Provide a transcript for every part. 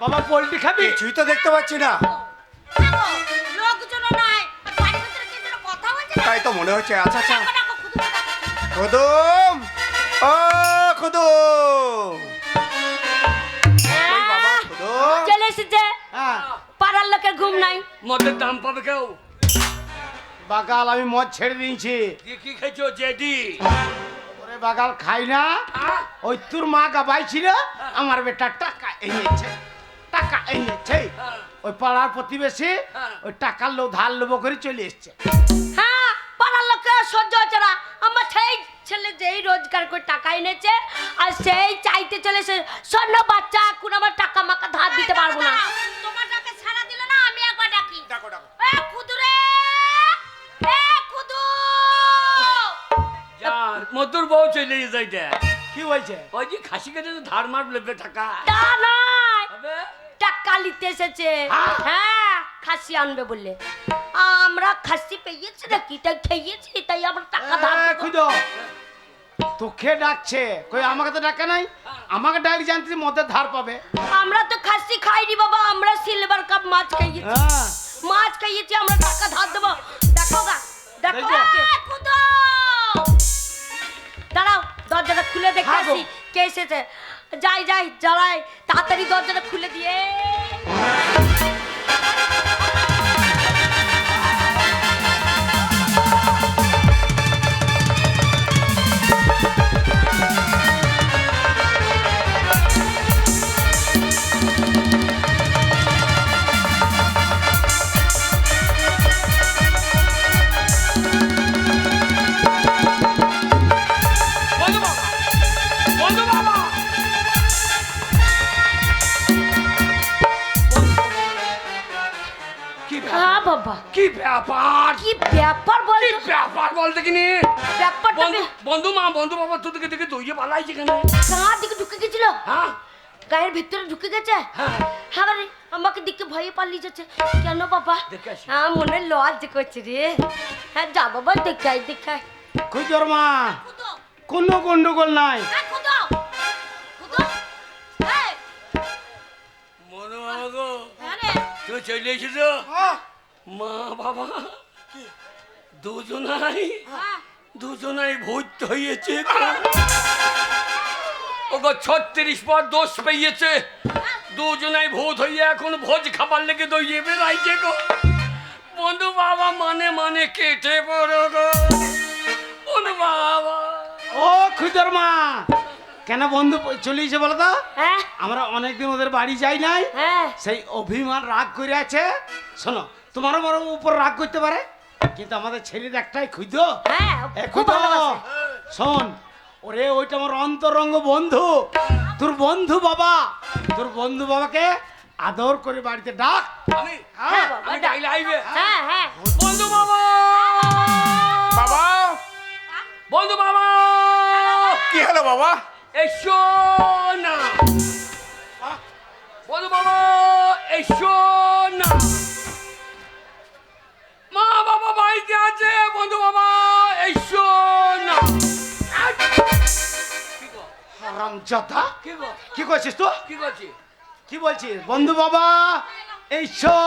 বাবা পোল্ট্রি খাবি? কিছুই তো দেখতে পাচ্ছি না। লোকজন নাই, বাড়ির ভিতরে কি যেন কথা হচ্ছে না? তাই তো মনে হচ্ছে। আচ্ছা আচ্ছা, ডাকো, ডাকো, খুদুমকে ডাকো। খুদুম, ও খুদুম, ওই বাবা খুদুম। চলে এসেছে। হ্যাঁ পাড়ার লোকের ঘুম নাই। মদের দাম পাবে কেউ? বাগাল আমি মদ ছেড়ে দিয়েছি। দিয়ে কি খাইছো জেডি? ওরে বাগাল খাই না। ওই তোর মা গাবাই ছিল, আমার বেটা টাকা এনেছে, টাকা এনেছে। ওই পাড়ার প্রতিবেশী ওই টাকার লোক ধার লোভ করে চলে এসছে। হ্যাঁ, পাড়ার লোকের সহ্য হচ্ছে না। আমার সেই ছেলে যেই রোজগার করে টাকা এনেছে আর সেই চাইতে চলেছে, শোন বাচ্চা, এখন আমার টাকা মাকা ধার দিতে পারবো না। তোমার টাকা ছাড়া দিল না, আমি একবার ডাকি। ডাকো ডাকো। এ খুদুরে, এ খুদু। যা মধুর বউ চলে যাইতে। কি বলছে? ওই যে খাসি কেটে ধার মার লেবে টাকা তা নয়, হবে। টাকা নিতে এসেছে। হ্যাঁ, খাসি আনবে বললে। আমরা খাসি পেয়েছি নাকি, তাই খেয়েছি, তাই আমরা টাকা ধার দেবো। খুঁজো তোকে ডাকছে, কই আমাকে তো ডাকে নাই। আমাকে ডাক জানতে মদের ধার পাবে। আমরা তো খাসি খাইনি বাবা, আমরা সিলভার কাপ মাছ খাইয়েছি। হ্যাঁ মাছ খাইয়েছি, আমরা টাকা ধার দেবো। দেখো গা, দেখো দেখো। এ, খুদো। দাঁড়াও, দরজাটা খুলে দেখে হ্যাঁ গো। আসি কে এসেছে। যাই যাই জ্বালাই, তাড়াতাড়ি দরজাটা খুলে দিয়ে। বন্ধু বাবা, বন্ধু বাবা। কি হ্যাঁ বাবা, কি ব্যাপার? কি ব্যাপার কি বলতো? ব্যাপার বলতে কিনি? ব্যাপারটা বন্ধু বন্ধু মা বন্ধু বাবা তুই দিকে দিকে দইয়ে পালাইছে কেন? কার দিকে ঢুকে গেছিল? হ্যাঁ গায়ের ভিতরে ঢুকে গেছে। হ্যাঁ। হ্যাঁ রে, আমাকে দিকে ভয়ে পালিয়ে যাচ্ছে। কেন বাবা? দেখে আসি। হ্যাঁ, মনে লজ করছে রে। হ্যাঁ, যা বাবা, দেখাই দেখাই। খুঁজোর মা কোনো গন্ডগোল নাই। মনু বাবা গো, হ্যাঁ তুই চলে এসেছ? মা বাবা দুজনাই ভূত হয়েছে। ওগো 36 পর দোষ পেয়েছে। দুজনাই ভূত হইয়া এখন ভোজ খাবার লেগে দইয়ে বেড়াইছে গো। বন্ধু বাবা মানে মানে কেটে পড়ো গো বন্ধু বাবা। ও খুঁজোর মা কেন বন্ধু চলে এসে বলো তো? হ্যাঁ আমরা অনেকদিন ওদের বাড়ি যাই নাই, হ্যাঁ সেই অভিমান রাগ করে আছে। শোনো, তোমারও বড় উপর রাগ করতে পারে, কিন্তু আমাদের ছেলের একটাই খুঁজো। হ্যাঁ, খুব খুঁজো ভালোবাসে। শোন, ওরে ওইটা আমার অন্তরঙ্গ বন্ধু, তোর বন্ধু বাবা। তোর বন্ধু বাবাকে আদর করে বাড়িতে ডাক। আমি হ্যাঁ বাবা, আমি ডাইলে আইবে। হ্যাঁ হ্যাঁ। বন্ধু বাবা, বাবা, বন্ধু বাবা, কি হলো বাবা? এসো না বন্ধু বাবা, এসো না। মা বাবা বাড়িতে আছে, বন্ধু বাবা এসো না। কি গো? হারামজাদা, কি গো? কি করছিস তো? কি করছি? কি বলছিস? বন্ধু বাবা এইসো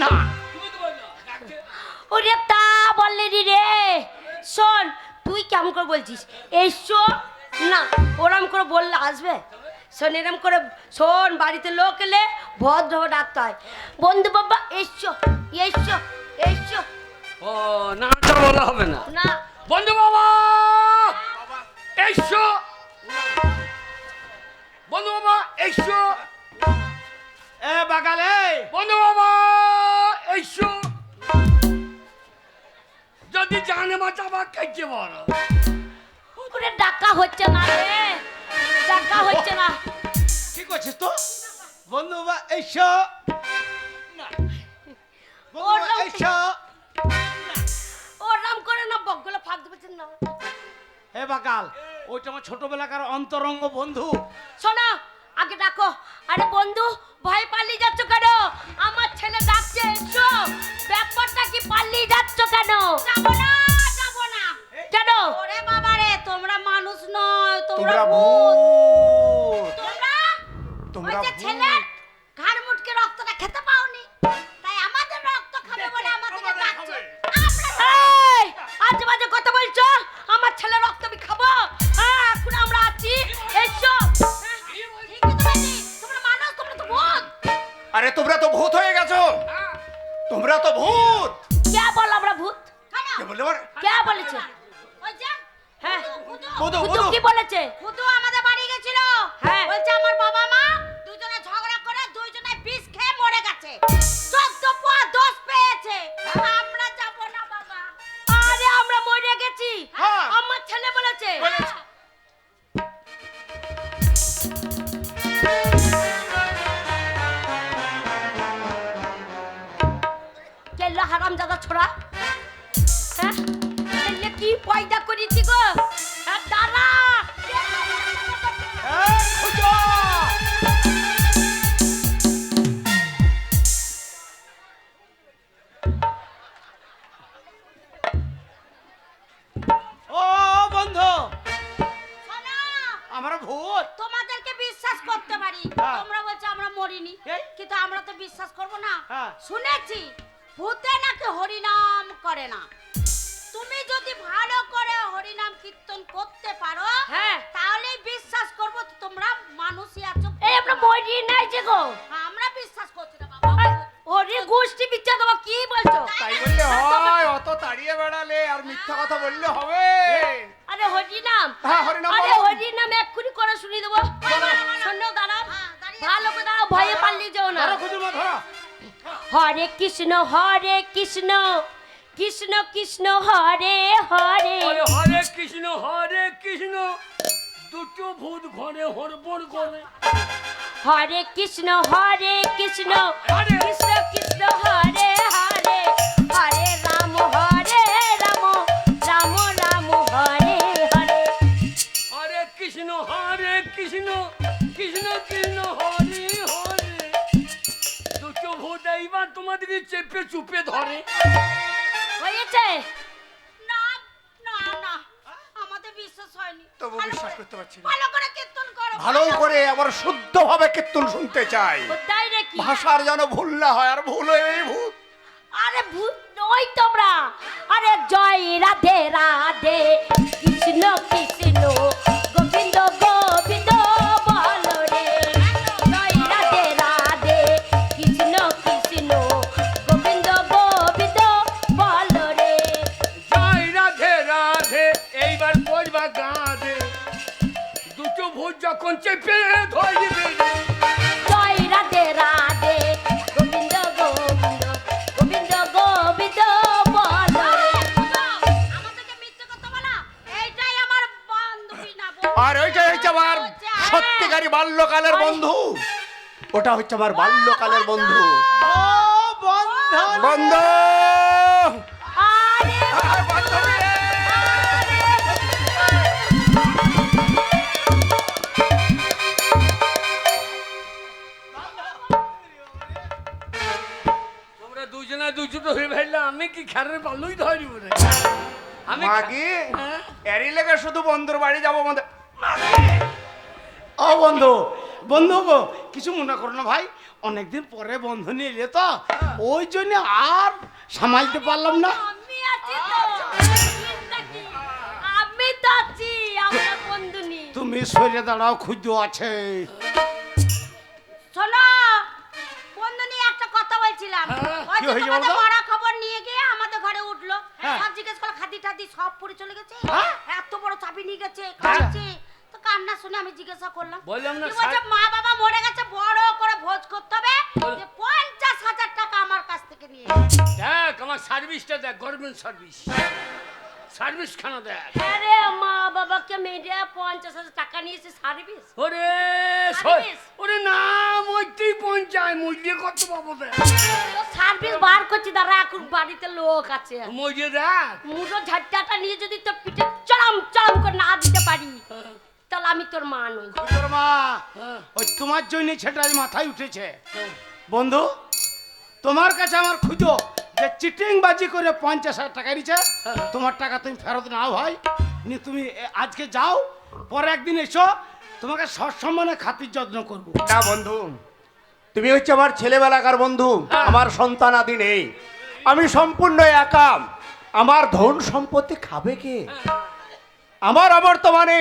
না। তুমি তো বললো ডাকতে। ওরে তা বললে রে। শোন, তুই কেমন করে বলছিস এসো না? ওরম করে বললে আসবে? শোন, এরম করে শোন, বাড়িতে লোক এলে ভদ্রভাবে ডাকতে হয়। বন্ধু বাবা এসো, এসো, এসো। ও না, তা বলা হবে না। না, বন্ধু বাবা এসো, বন্ধু বাবা এসো, এ বাগালে, বন্ধু বাবা এসো। যদি জানে বাঁচাবা কেটে বড়। ওরে ডাকা হচ্ছে না রে, ডাকা হচ্ছে না। কি করছিস তো? বন্ধু বাবা এইসো না। বন্ধু বাবা এইসো। ওরম করে না, বকগুলো ফাঁক দিবেছেন না। হে বাগাল, ওইটা আমার ছোটবেলাকার অন্তরঙ্গ বন্ধু। শোনো, আগে ডাকো। আরে বন্ধু, ভয় পালিয়ে যাচ্ছ কেন? আমার ছেলে ডাকছে, এসো। ব্যাপারটা কি, পালিয়ে যাচ্ছ কেন? যাবো না, যাবো না। কেন? ওরে বাবা রে, তোমরা মানুষ নয়, তোমরা তোমরা ভূত। ভূত। তোমরা তোমরা ওই যে ভূত। ছেলে আরে তোমরা তো ভূত হয়ে গেছো, তোমরা তো ভূত। কে বল আমরা ভূত? কে বললে বলে? কে বলেছে? ওই যে হ্যাঁ ভূত, ভূত ভূত। কি বলেছে? ফুটু আমাদের বাড়ি গেছিল, হ্যাঁ। বলছে আমার বাবা মা দুজনে ঝগড়া করে দুইজনে বিষ খেয়ে মরে গেছে, 14 পোয়া দোষ পেয়েছে। আমরা যাব না বাবা। আরে আমরা মরে গেছি, হ্যাঁ। আমার ছেলে বলেছে। বলেছে। কেল্লা হারাম জাদা ছোড়া, হ্যাঁ কেল্লে কি পয়দা করেছি গো, হ্যাঁ দাঁড়া। ও বন্ধু, শোনো, আমার ভূত। তোমাদেরকে বিশ্বাস করতে পারি, হ্যাঁ। তোমরা বলছো আমরা মরিনি, এই? কিন্তু আমরা তো বিশ্বাস করব না। হ্যাঁ। শুনেছি ভূতে নাকি হরিনাম করে না। তুমি যদি ভালো করে হরিনাম কীর্তন করতে পারো, হ্যাঁ। তাহলেই বিশ্বাস করব তোমরা মানুষই আছো। এই আমরা মরি নাই যে গো, আমরা বিশ্বাস করছি না বাবা। ওরে গোষ্ঠী বিচ্ছা দেবো, কি বলছো? তাই বললে হয়? অত তাড়িয়ে বেড়ালে আর মিথ্যা কথা বললে হবে? আরে হরি নাম, হ্যাঁ, হরি নাম আরে বলো। হরি নাম এক্ষুনি করে শুনিয়ে দেবো। শোনো দাঁড়াও, হ্যাঁ, দাঁড়িয়ে ভালো করে দাঁড়াও, ভয়ে পালিয়ে যাও না। ধরো খুজুর মা, ধরো। হরে কৃষ্ণ কৃষ্ণ কৃষ্ণ হরে হরে। আরে হরে কৃষ্ণ, দুটো ভূত ঘরে হড়বড় করে। হরে কৃষ্ণ কৃষ্ণ হরে। কৃষ্ণ কৃষ্ণ হরে হরে। হরে রাম রাম রাম হরে হরে। হরে কৃষ্ণ কৃষ্ণ কৃষ্ণ হরে হরে। দুটো ভূত এইবার তোমাদেরকে চেপে চুপে ধরে। হয়েছে? না না না, আমাদের বিশ্বাস হয়নি। তবু ভালো বিশ্বাস করে- করতে পারছি না। ভালো করে কীর্তন করো। ভালো করে আবার শুদ্ধভাবে কীর্তন শুনতে চাই, তাই নাকি? ভাষার যেন ভুল না হয়। আর ভুল হয়ে ভূত। আরে ভূত নই তোমরা। আরে জয় রাধে রাধে কৃষ্ণ কৃষ্ণ গোবিন্দ গোবিন্দ বলো রে। জয় রাধে রাধে কৃষ্ণ কৃষ্ণ গোবিন্দ গোবিন্দ বলো রে। জয় রাধে রাধে, এইবার পড়বা গাঁধে। দুটো ভূত যখন চেপে ধরবে রে। জয় রাধে রাধে গোবিন্দ গোবিন্দ গোবিন্দ গোবিন্দ বলো রে। আমাদেরকে মিথ্যে কথা বলা, এইটাই আমার বান্ধবী না বউ। আর ওইটা হচ্ছে আমার সত্যিকারী বাল্যকালের বন্ধু। ওটা হচ্ছে আমার বাল্যকালের বন্ধু। ও বন্ধু, বন্ধু, আরে আর বান্ধবী রে। তোমরা দুজনে দুজুটো হয়ে ভাইলে আমি কি খেরের পাল্লুই ধরিব রে। আমি মাগি, হ্যাঁ? এরই লেগে শুধু বন্ধুর বাড়ি যাবো আমাদের। ও বন্ধু, বন্ধু গো, কিছু মনে করো না ভাই, অনেকদিন পরে বন্ধু নিয়ে এলে তো, ওই জন্য আর সামালতে পারলাম না। আমি আছি তো। চিন্তা কি? আমি তো আছি, আমরা বন্ধু নি। তুমি সরে দাঁড়াও, খুঁজো আছে। শোনো, বন্ধু নিয়ে একটা কথা বলছিলাম। হ্যাঁ, ওই কি যে হয়েছে তোমাদের বলো তো? বড় খবর নিয়ে গিয়ে আমাদের ঘরে উঠলো, হ্যাঁ। সব জিজ্ঞেস করলো, খাদি টাদি সব পড়ে চলে গেছে, হ্যাঁ? এত বড় চাবি নিয়ে গেছে, কাঁদছে। তো কান্না শুনে আমি জিজ্ঞাসা করলাম, বললাম না, কি বলছে, স্যার- মা বাবা মরে গেছে, বড় করে ভোজ করতে হবে, বল- যে 50,000 টাকা আমার কাছ থেকে নিয়ে দেখ আমার সার্ভিসটা দেখ, গভর্নমেন্ট সার্ভিস খানা দেখ। আরে মা বাবাকে মেরে 50,000 টাকা নিয়েছে সার্ভিস। ওরে সার্ভিস? ওরে না, মইতেই পঞ্চায় মইলে কত পাবো দেখ। সার্ভিস বার করছি, দাঁড়া এখন বাড়িতে লোক আছে। মইলে দেখ। মুড়ো ঝাড়টাটা নিয়ে যদি তোর পিঠে চড়াম চড়াম করে না দিতে পারি, তাহলে আমি তোর মা নই। তোর মা, হ্যাঁ। ওই তোমার জন্য সেটা আজ মাথায় উঠেছে। বন্ধু, তোমার কাছে আমার খুঁজো যে চিটিং বাজি করে 50,000 টাকা নিচ্ছে, তোমার টাকা তুমি ফেরত নাও ভাই। নি তুমি আজকে যাও, পরে একদিন এসো, তোমাকে সসম্মানে খাতির যত্ন করবো। না বন্ধু, তুমি হচ্ছে আমার ছেলেবেলাকার বন্ধু। আমার সন্তান আদি নেই, আমি সম্পূর্ণ একা। আমার ধন সম্পত্তি খাবে কে? আমার অবর্তমানে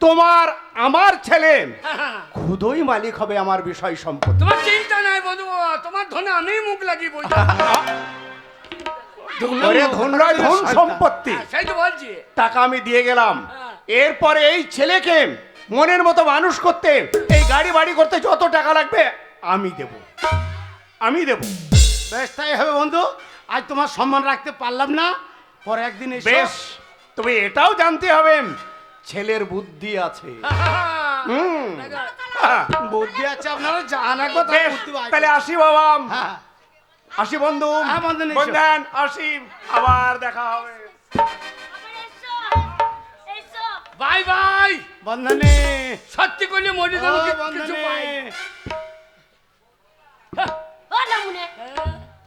তোমার আমার ছেলে হ্যাঁ। খুদই মালিক হবে আমার বিষয় সম্পত্তি। তোমার চিন্তা নাই বন্ধু বাবা, তোমার ধনে আমি মুখ লাগিয়ে বই ওরে ধন নয়, ধন সম্পত্তি। সেই তো বলছি। টাকা আমি দিয়ে গেলাম, হ্যাঁ। এরপরে এই ছেলেকে মনের মতো মানুষ করতে, এই গাড়ি বাড়ি করতে যত টাকা লাগবে আমি দেব, আমি দেব। বেশ তাই হবে বন্ধু, আজ তোমার সম্মান রাখতে পারলাম না, পরে একদিন এসো। বেশ, তবে এটাও জানতে হবে ছেলের বুদ্ধি আছে। হুম। হ্যাঁ। বুদ্ধি আছে আপনারা জানা কথা বেশ, বুদ্ধি আছে। তাহলে আসি বাবা, হ্যাঁ আসি বন্ধু। হ্যাঁ, বন্ধু, এসো। বন্ধন, আসি, আবার দেখা হবে। আবার এসো, এসো। Bye bye. বন্ধনে সত্যি করলে মরি ও যেন কিছু বন্ধনে পাই। ও নামুনে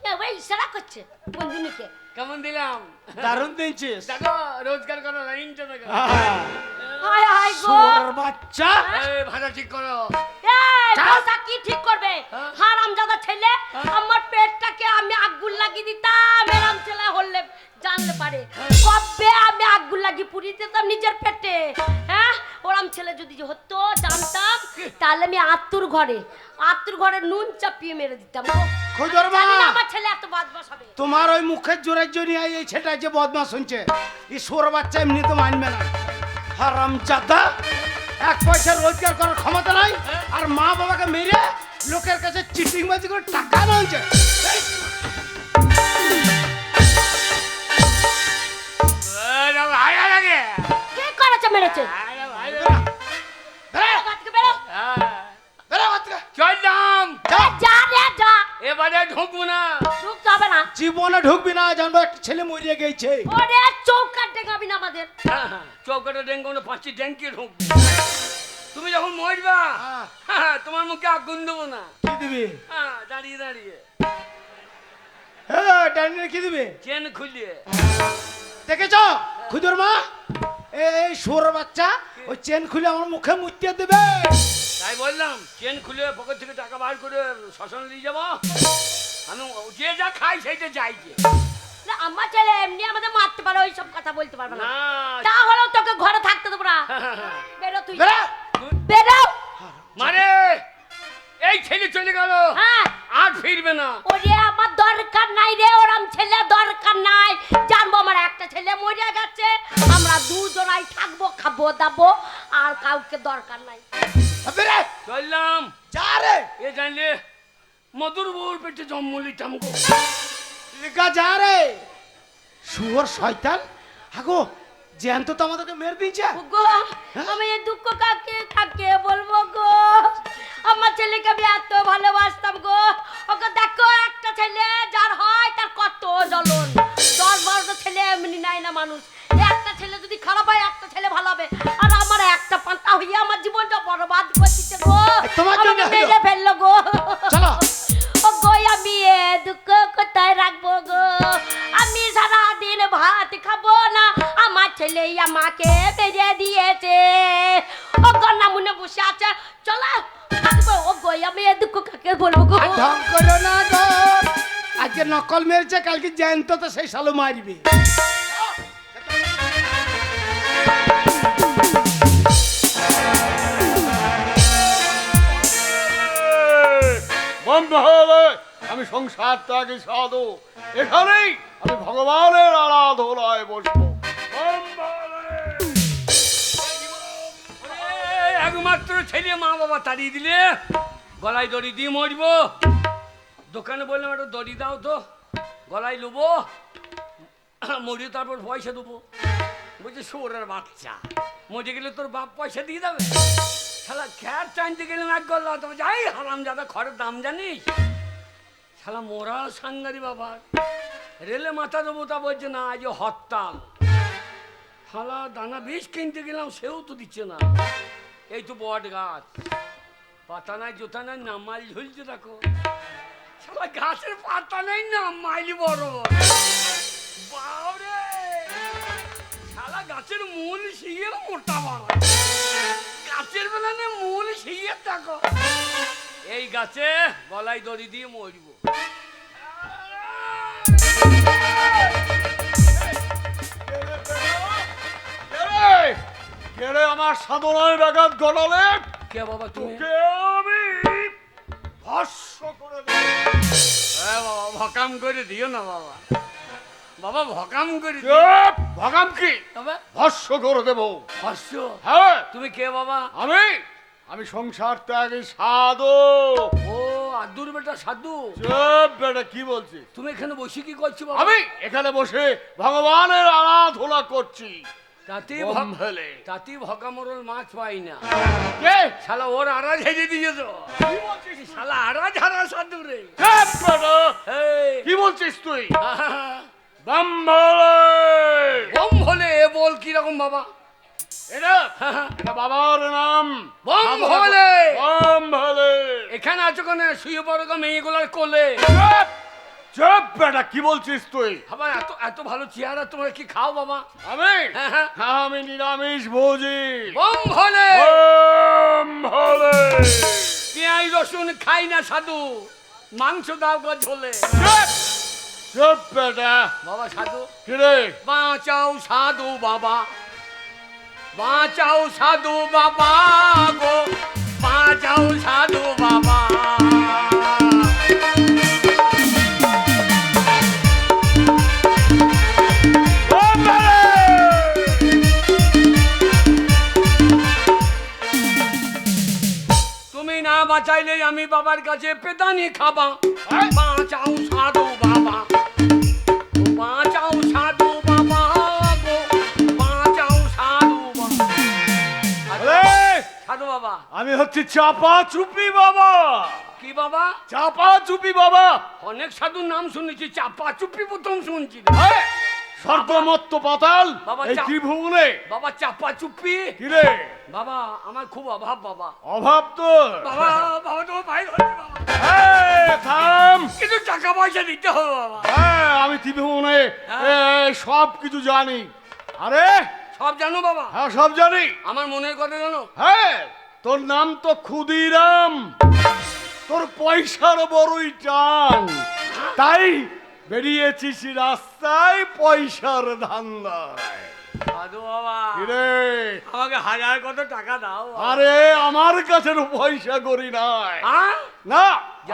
এ ওই ইশারা করছে বন্ধুনিকে। কেমন দিলাম? দারুণ দিয়েছিস। দেখো রোজগার করো, লাইনটা দেখো। হ্যাঁ। হায় হায় গো। শুয়োরের বাচ্চা এই ভাড়া ঠিক করো। এই ভাষা কি ঠিক করবে? হ্যাঁ? হারামজাদা ছেলে, আমার পেটটাকে আমি আগুন লাগিয়ে দিতাম এরম ছেলে হলে জানলে পারে। কবে আমি আগুন লাগিয়ে পুড়িয়ে দিতাম নিজের পেটে। হ্যাঁ, ওরম ছেলে যদি যে হতো জানতাম, তাহলে আমি আত্মুর ঘরে নুন চাপিয়ে মেরে দিতাম গো। খুদর মা, জানি না আমার ছেলে এত বদমাশ হবে। তোমার ওই মুখের জোরের জন্য এই ছেলেটা যে বদমাশ শুনছে, এই শুয়োর বাচ্চা এমনি তো মানবে না। হারামজাদা, এক পয়সা রোজগার করার ক্ষমতা নাই, আর মা বাবাকে মেরে লোকের কাছে চিটিং বাজি করে টাকা আনছে। ভাই লাগে। কে করেছে মেরেছে? বেরো, ঘর থেকে বেরো। বেরো ঘর থেকে। চললাম, এ, যা রে যা, এবারে ঢুকবো না। ঢুকতে হবে না। জীবনে ঢুকবি না, জানবো একটা ছেলে মরিয়ে গেছে। ওরে চৌকাট ডেকাবি না আমাদের। চৌকাটা ডেঙ্গো না, 5টি ডেঙ্কি ঢুকবো। তুমি যখন মরবা, হ্যাঁ। তোমার মুখে আগুন দেবো না। কি দিবি? দাঁড়িয়ে দাঁড়িয়ে হ্যাঁ, ডাইনিয়ে কি দিবি? চেন খুলিয়ে। দেখেছ খুদর মা, এই শুয়োর বাচ্চা ওই চেন খুলে আমার মুখে মুতিয়ে দেবে। তাই বললাম, চেন খুলে পকেট থেকে টাকা বার করে শ্মশানে নিয়ে যাবো। আমি যে যা খাই সেইটা যাই যে। না, আমার ছেলে এমনি আমাদের মারতে পারে, ওই সব কথা বলতে পারবে না। না, তাহলেও তোকে ঘরে থাকতে দেবো না। বেরো তুই, বেরো। বেরো। মানে এই ছেলে চলে গেল, হ্যাঁ, আর ফিরবে না। ওরে আমার দরকার নাই রে, ওরম ছেলে দরকার নাই। জানবো আমার একটা ছেলে মরে গেছে, আমরা দুজনাই থাকবো, খাবো দাবো, আর কাউকে দরকার নাই। বেরে চললাম, যা রে, এ জানলে মধুর বউর পেটে জন্ম লিতাম গো। লিখা যা রে, শুয়োর শয়তান। হাগো জ্যান্ত তো আমাদেরকে মেরে দিয়েছে। গো, আমি এই দুঃখ কাকে কাকে বলবো গো? আমার ছেলেকে আমি এত ভালোবাসতাম গো। ওকে দেখো, একটা ছেলে যার হয় তার কত জ্বলন। 10-12টা ছেলে এমনি নাই না মানুষ। একটা ছেলে যদি খারাপ হয়, একটা ছেলে ভালো হবে। আর আমার একটা পান্তা হইয়া আমার জীবনটা বরবাদ করে দিচ্ছে গো। তোমার জন্য আমাকে হলো। মেরে ফেললো গো। চলো। ও গো, আমি এ দুঃখ কোথায় রাখবো গো? আমি সারাদিন ভাত খাবো না, আমার ছেলে আমাকে বেরিয়ে দিয়েছে। ও গন্না মুনে বসে আছে, চলো থাকবো। ও গো, আমি এ দুঃখ কাকে বলবো গো? আর ঢং করো না গো, আজকে নকল মেরেছে, কালকে জ্যান্ত তো সেই সালো মারবে। বন্ধ হলে আমি সংসার ত্যাগী সাধু, এখানেই আমি ভগবানের আরাধনায় বসবো। একমাত্র ছেলে, মা বাবা তাড়িয়ে দিলে, গলায় দড়ি দিয়ে মরবো। দোকানে বললাম একটু দড়ি দাও তো, গলায় নেবো, মরিয়ে তারপর পয়সা দেবো। বলছে শুয়োরের বাচ্চা, মরে গেলে তোর বাপ পয়সা দিয়ে দেবে। শালা খ্যার টানতে গেলাম, এক গল্লা তোমার যাই হারাম যাদা, খড়ের দাম জানিস? শালা মোরা সাংগারি বাবা, রেলে মাথা দেবো, তা বলছে না, আজ হরতাল। শালা দানা বিষ কিনতে গেলাম, সেও তো দিচ্ছে না। এই তো বট গাছ, পাতা নাই, জোতা নাই, নামাইল ঝুলছে দেখো। শালা গাছের পাতা নেই, নামাইল বড়। বাবরে, শালা গাছের মূল শিয়ে মোটা বড়। গাছের বেলানে মূল শিয়ে দেখো। এই গাছে গলায় দড়ি দিয়ে মরবো। কেড়ে আমার সাধনায় ব্যাঘাত ঘটালে কে বাবা তুমি? তোকে আমি ভস্ম করে দেব। হ্যাঁ বাবা, ভকাম করে দিও না বাবা, বাবা ভকাম করে দিও। চুপ! ভাগাম কি তবে ভস্ম করে দেব। হাস্য, হ্যাঁ তুমি কে বাবা? আমি সংসার ত্যাগী সাধু। ও আদুর বেটা সাধু। চুপ বেটা, কি বলছিস? তুমি এখানে বসে কি করছো বাবা? আমি এখানে বসে ভগবানের আরাধনা করছি। তাতেই বম ফেলে। তাতেই ভকামরল মাছ পাই না। কে? শালা ওর আড়া ঝেড়ে দিয়েছ। শালা আড়া ঝাড়া সাধু রে। চুপ বেটা! এই, কি বলছিস তুই? আহা, বম ফেলে। বম ভোলে এ বল কিরকম বাবা? এটা এটা বাবার নাম। বম সাধু ভোলে। বম ফেলে। এখানে আছো কেন? শুয়ে পড়ো গো মেয়েগুলার কোলে। চুপ! চুপ বেটা, কি বলছিস তুই? বাবা এত এত ভালো চেহারা, তোমরা কি খাও বাবা? আমি হ্যাঁ। আমি নিরামিষ ভোজি। বম ভোলে। বম ফেলে। পেঁয়াজ রসুন খাই না সাধু, মাংস দাও গো ঝোলে। চুপ! চুপ বেটা! বাবা সাধু, কিরে? বাঁচাও সাধু বাবা, বাঁচাও সাধু বাবা গো, বাঁচাও সাধু বাবা। বম ফেলে। তুমি না বাঁচাইলে আমি বাবার কাছে পেদানি খাবা। হ্যাঁ? বাঁচাও সাধু বাবা, ও বাঁচাও সাধু বাবা গো, বাঁচাও সাধু বাবা। এই, সাধু বাবা। আমি হচ্ছি চাপা চুপি বাবা। কি বাবা? চাপা চুপি বাবা। অনেক সাধুর নাম শুনেছি, চাপা চুপি প্রথম শুনছি। এই, স্বর্গমত্ত পাতাল বাবা, এই চাপ- ত্রিভুবনে। বাবা চাপা চুপি। কিরে? বাবা আমার খুব অভাব বাবা। অভাব তোর? বাবা বাবা তোমার ভাই হচ্ছে বাবা, এই, থাম! কিন্তু টাকা পয়সা দিতে হবে বাবা। হ্যাঁ, আমি ত্রিভুবনে সব কিছু জানি। আরে সব জানো বাবা? হ্যাঁ, সব জানি। আমার মনের কথা জানো? হ্যাঁ, তোর নাম তো ক্ষুদিরাম। তোর পয়সার বড়ই টান, তাই বেরিয়েছিস রাস্তায় পয়সার ধান্দায়। সাধু বাবা, কিরে? আমাকে 1000 কত টাকা দাও বাবা। আরে আমার কাছে পয়সা করি নাই। হ্যাঁ? না,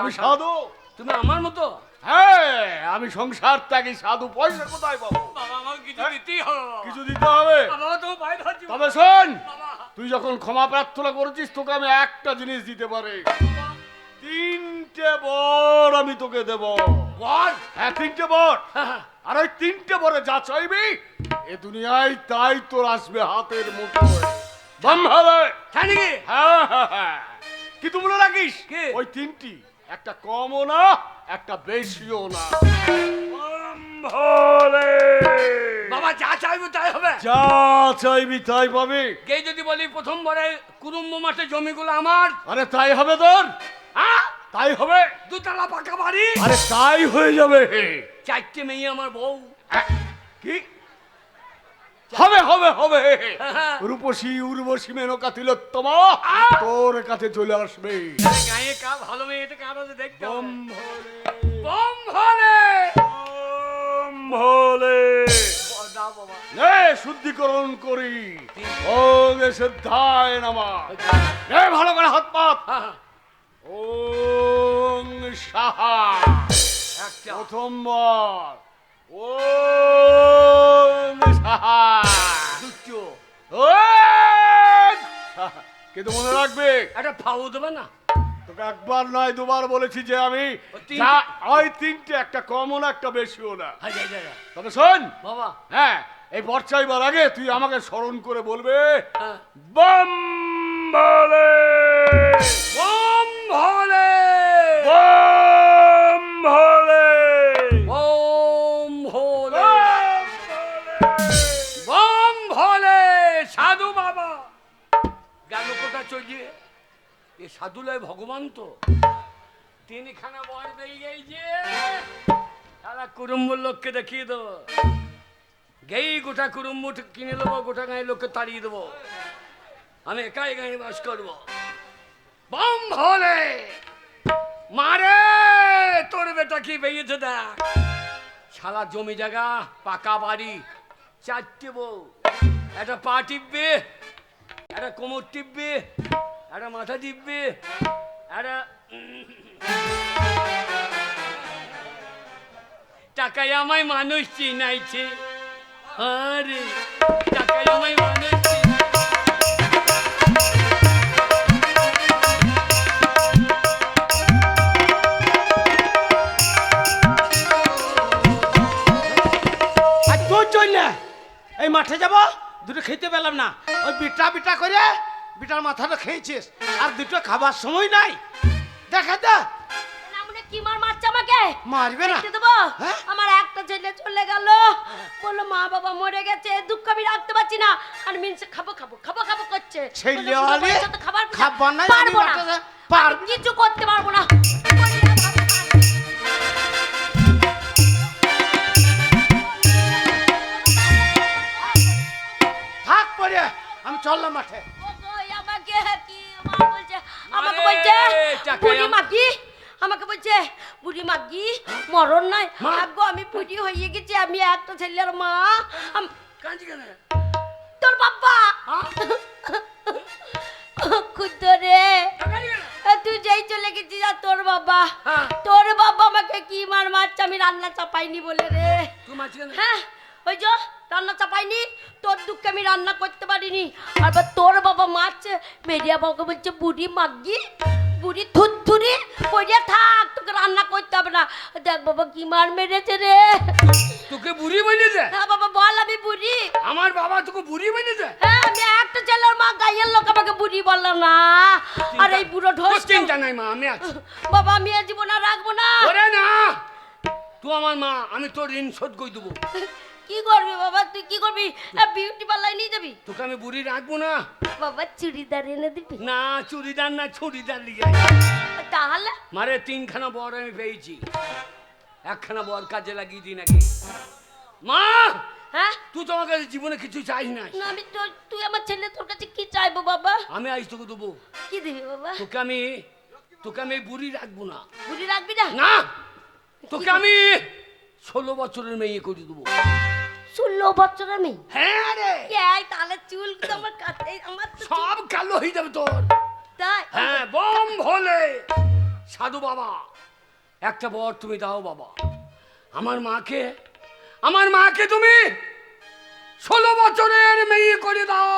আমি সাধু। তুমি আমার মতো? হ্যাঁ, আমি সংসার ত্যাগী সাধু। পয়সা কোথায় পাবো? বাবা আমাকে কিছু দিতেই হবে বাবা। কিছু দিতে হবে। বাবা তোমার ভাই ধরছি বাবা। তবে শোন, বাবা, তুই যখন ক্ষমা প্রার্থনা করেছিস, তোকে আমি একটা জিনিস দিতে পারি। 3টে বর আমি তোকে দেব। বল। হ্যাঁ, 3টে বর। হ্যাঁ, আর ওই 3টে বরে যা চাইবি এ দুনিয়ায় তাই তোর আসবে হাতের মুঠোয়। বম হবে। তাই নাকি? হ্যাঁ হ্যাঁ হ্যাঁ। কিন্তু মনে রাখিস, কি? ওই 3টি, একটা কমও না একটা বেশিও না। বম ভোলে। বাবা যা চাইবো তাই হবে। যা চাইবি তাই পাবি। কে যদি বলি প্রথম বরে কুরুম্ব মাঠে জমিগুলো আমার, আরে তাই হবে তোর, হ্যাঁ, তাই হবে। 2 তলা পাকা বাড়ি, আরে তাই হয়ে যাবে। 4টে মেয়ে আমার বউ। কি হবে? হবে হবে। হ্যাঁ। রূপসী উর্বশী মেনকা তিলোত্তমা তোর কাছে চলে আসবে। আরে গায়ে কা ভালো মেয়ে, এটা কার আছে দেখতে হবে। বম ভোলে। বম ভোলে। বম ভোলে। দাও বাবা। নে শুদ্ধিকরণ করি। ওম শ্রদ্ধায় নমঃ। নে ভালো করে হাত পাত। হ্যাঁ, হ্যাঁ, ওম সাহা। একটা। প্রথমবার ওম সাহা। দুটো। ওম সাহা। কিন্তু মনে রাখবে, একটা ফাউ দেবে না? তোকে একবার নয় দুবার বলেছি যে আমি ওই 3টে। ওই 3টে, একটা কমও না একটা বেশিও না। হ্যাঁ, যা, যা, যা। তবে শোন, বাবা। হ্যাঁ, এই বর্ষাইবার আগে তুই আমাকে স্মরণ করে বলবে হ্যাঁ। বম ভোলে। বম ভোলে। বম ভোলে। বম ভোলে। বম ভোলে। বম ভোলে। সাধু বাবা গেল কোথা চলিয়ে? এ সাধু লয় ভগবান তো। 3খানা বর পেয়ে গেছে, সারা কুরুম্বর লোককে দেখিয়ে দেবো। গেই গোটা কুরুম্ব কিনে দেবো, গোটা গাঁয়ের লোককে তাড়িয়ে দেবো। আমি একাই গাঁয়ে বাস করবো। বম ভোলে। মারে তোর বেটা কি বেরিয়েছে দেখ। শালা জমি জায়গা, পাকা বাড়ি, 4টে বউ, একটা পা টিপবে, কোমর টিপবে, একটা মাথা টিপবে, একটা টাকায় আমায় মানুষ চিনাইছে। আরে টাকায় আমায় মানুষ আর তোর জন্য এই মাঠে যাব, দুটো খেতে পেলাম না, ওই বিটা বিটা করে বিটার মাথাটা খেয়েছিস, আর দুটো খাবার সময় নাই। দেখা দা নামনে কি মার মারছে আমাকে? মারবে না। দেখতে দেবো? হ্যাঁ? আমার একটা ছেলে চলে গেল, বললো মা বাবা মরে গেছে, দুঃখ আমি রাখতে পারছি না, আর মিনসে খাবো খাবো খাবো খাবো করছে। সেই বললো, লেওয়ালে বুড়ো বয়সে তো খাবার খাবার নাই, আমি পারবো না, বাটাতে পারবো। আমি কিছু করতে পারবো না। থাক পরে আমি চললাম মাঠে। ওগো, আমাকে কি মা বলছে? আমাকে বলছে টাকা বুড়ি মাগি, আমাকে বলছে বুড়ি মাগি মরণ নাই। আগো আমি বুড়ি হয়ে গেছি, আমি একটা ছেলের মা। কাঁদছি কেন? তোর বাবা খুদ্দ রে, তুই যেই চলে গেছিস, আর তোর বাবা, হ্যাঁ। তোর বাবা আমাকে কি মার মারছে, আমি রান্না চাপাইনি বলে রে। তুই মারছি কেন? হ্যাঁ, ওই যে রান্না চাপাইনি, তোর দুঃখে আমি রান্না করতে পারিনি। আর বা তোর বাবা মারছে, মেরিয়া বাবাকে বলছে বুড়ি মাগি, বুড়ি থুরথুরি পড়িয়া থাক, তোকে রান্না করতে হবে না। দেখ বাবা কি মার মেরেছে রে। তোকে বুড়ি বলেছে? হ্যাঁ বাবা বল, আমি বুড়ি। আমার বাবা তোকে বুড়ি বলেছে? হ্যাঁ, আমি একটা ছেলের মা, গাইয়ের লোক আমাকে বুড়ি বললো না। আর এই বুড়ো ঢোস, তোর চিন্তা নাই মা, আমি আছি। বাবা আমি এ জীবন আর রাখবো না। ওরে না, তুই আমার মা, আমি তোর ঋণ শোধ করে দেবো। কি করবি বাবা, তুই কি করবি? বিউটি পার্লার নিয়ে যাবি? তোকে আমি বুড়ি রাখবো না। বাবা চুড়িদার এনে দিবি? না চুড়িদার না, ছুরিদার লিগে তাহলে মারে 3খানা বর আমি পেয়েছি, একখানা বর কাজে লাগিয়ে দিই নাকি? মা হ্যাঁ, তুই তো আমার কাছে জীবনে কিছু চাইস না। না আমি তুই আমার ছেলে, তোর কাছে কি চাইবো বাবা? আমি আজ তোকে দেবো। কি দিবি বাবা? তোকে আমি বুড়ি রাখবো না। বুড়ি রাখবি না? না, তোকে আমি 16 বছরের মেয়ে করে দেবো। 16 বছর আমি? হ্যাঁ রে, এই তাহলে চুল তো আমার কাছে, আমার তো সব কালো হয়ে যাবে তোর। তাই। হ্যাঁ, বম ভোলে সাধু বাবা, একটা বর তুমি দাও বাবা। আমার মাকে তুমি 16 বছরের মেয়ে করে দাও।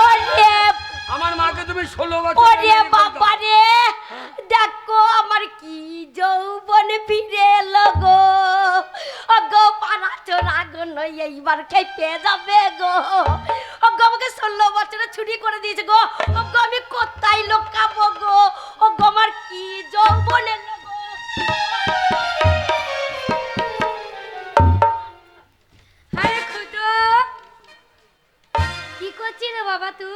ওরে আমার মাকে তুমি 16 ওরে বছরের বাবা রে, দেখো আমার কি যৌবন ফিরে এলো গো। ওগো পাড়া চোরা গো, নই এইবার খেপে যাবে গো। ওগো আমাকে 16 বছরে ছুটি করে দিয়েছে গো। ওগো আমি কোথায় লোকাবো গো? ওগো আমার কি যৌবন এলো গো। আরে খুদো, কি করছিস রে বাবা তুই?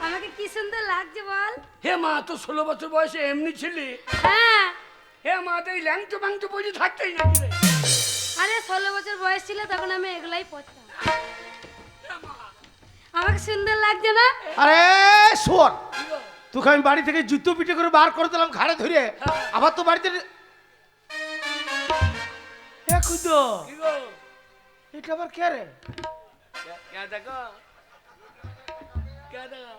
আমাকে কি সুন্দর লাগছে বল। হে মা, তো 16 বছর বয়সে এমনি ছিলি? হ্যাঁ, হে মা, তো এই ল্যাংটো ব্যাংটো বসে থাকতেই নাকি রে? আরে 16 বছর বয়স ছিল তখন আমি এগুলাই পড়তাম। আমাকে সুন্দর লাগছে না? আরে শোন, তোকে আমি বাড়ি থেকে জুতো পিটে করে বার করে দিলাম ঘাড়ে ধরে, আবার তো বাড়িতে এ খুদো, কি গো? এটা আবার কে রে? কে দেখো? কে দেখো?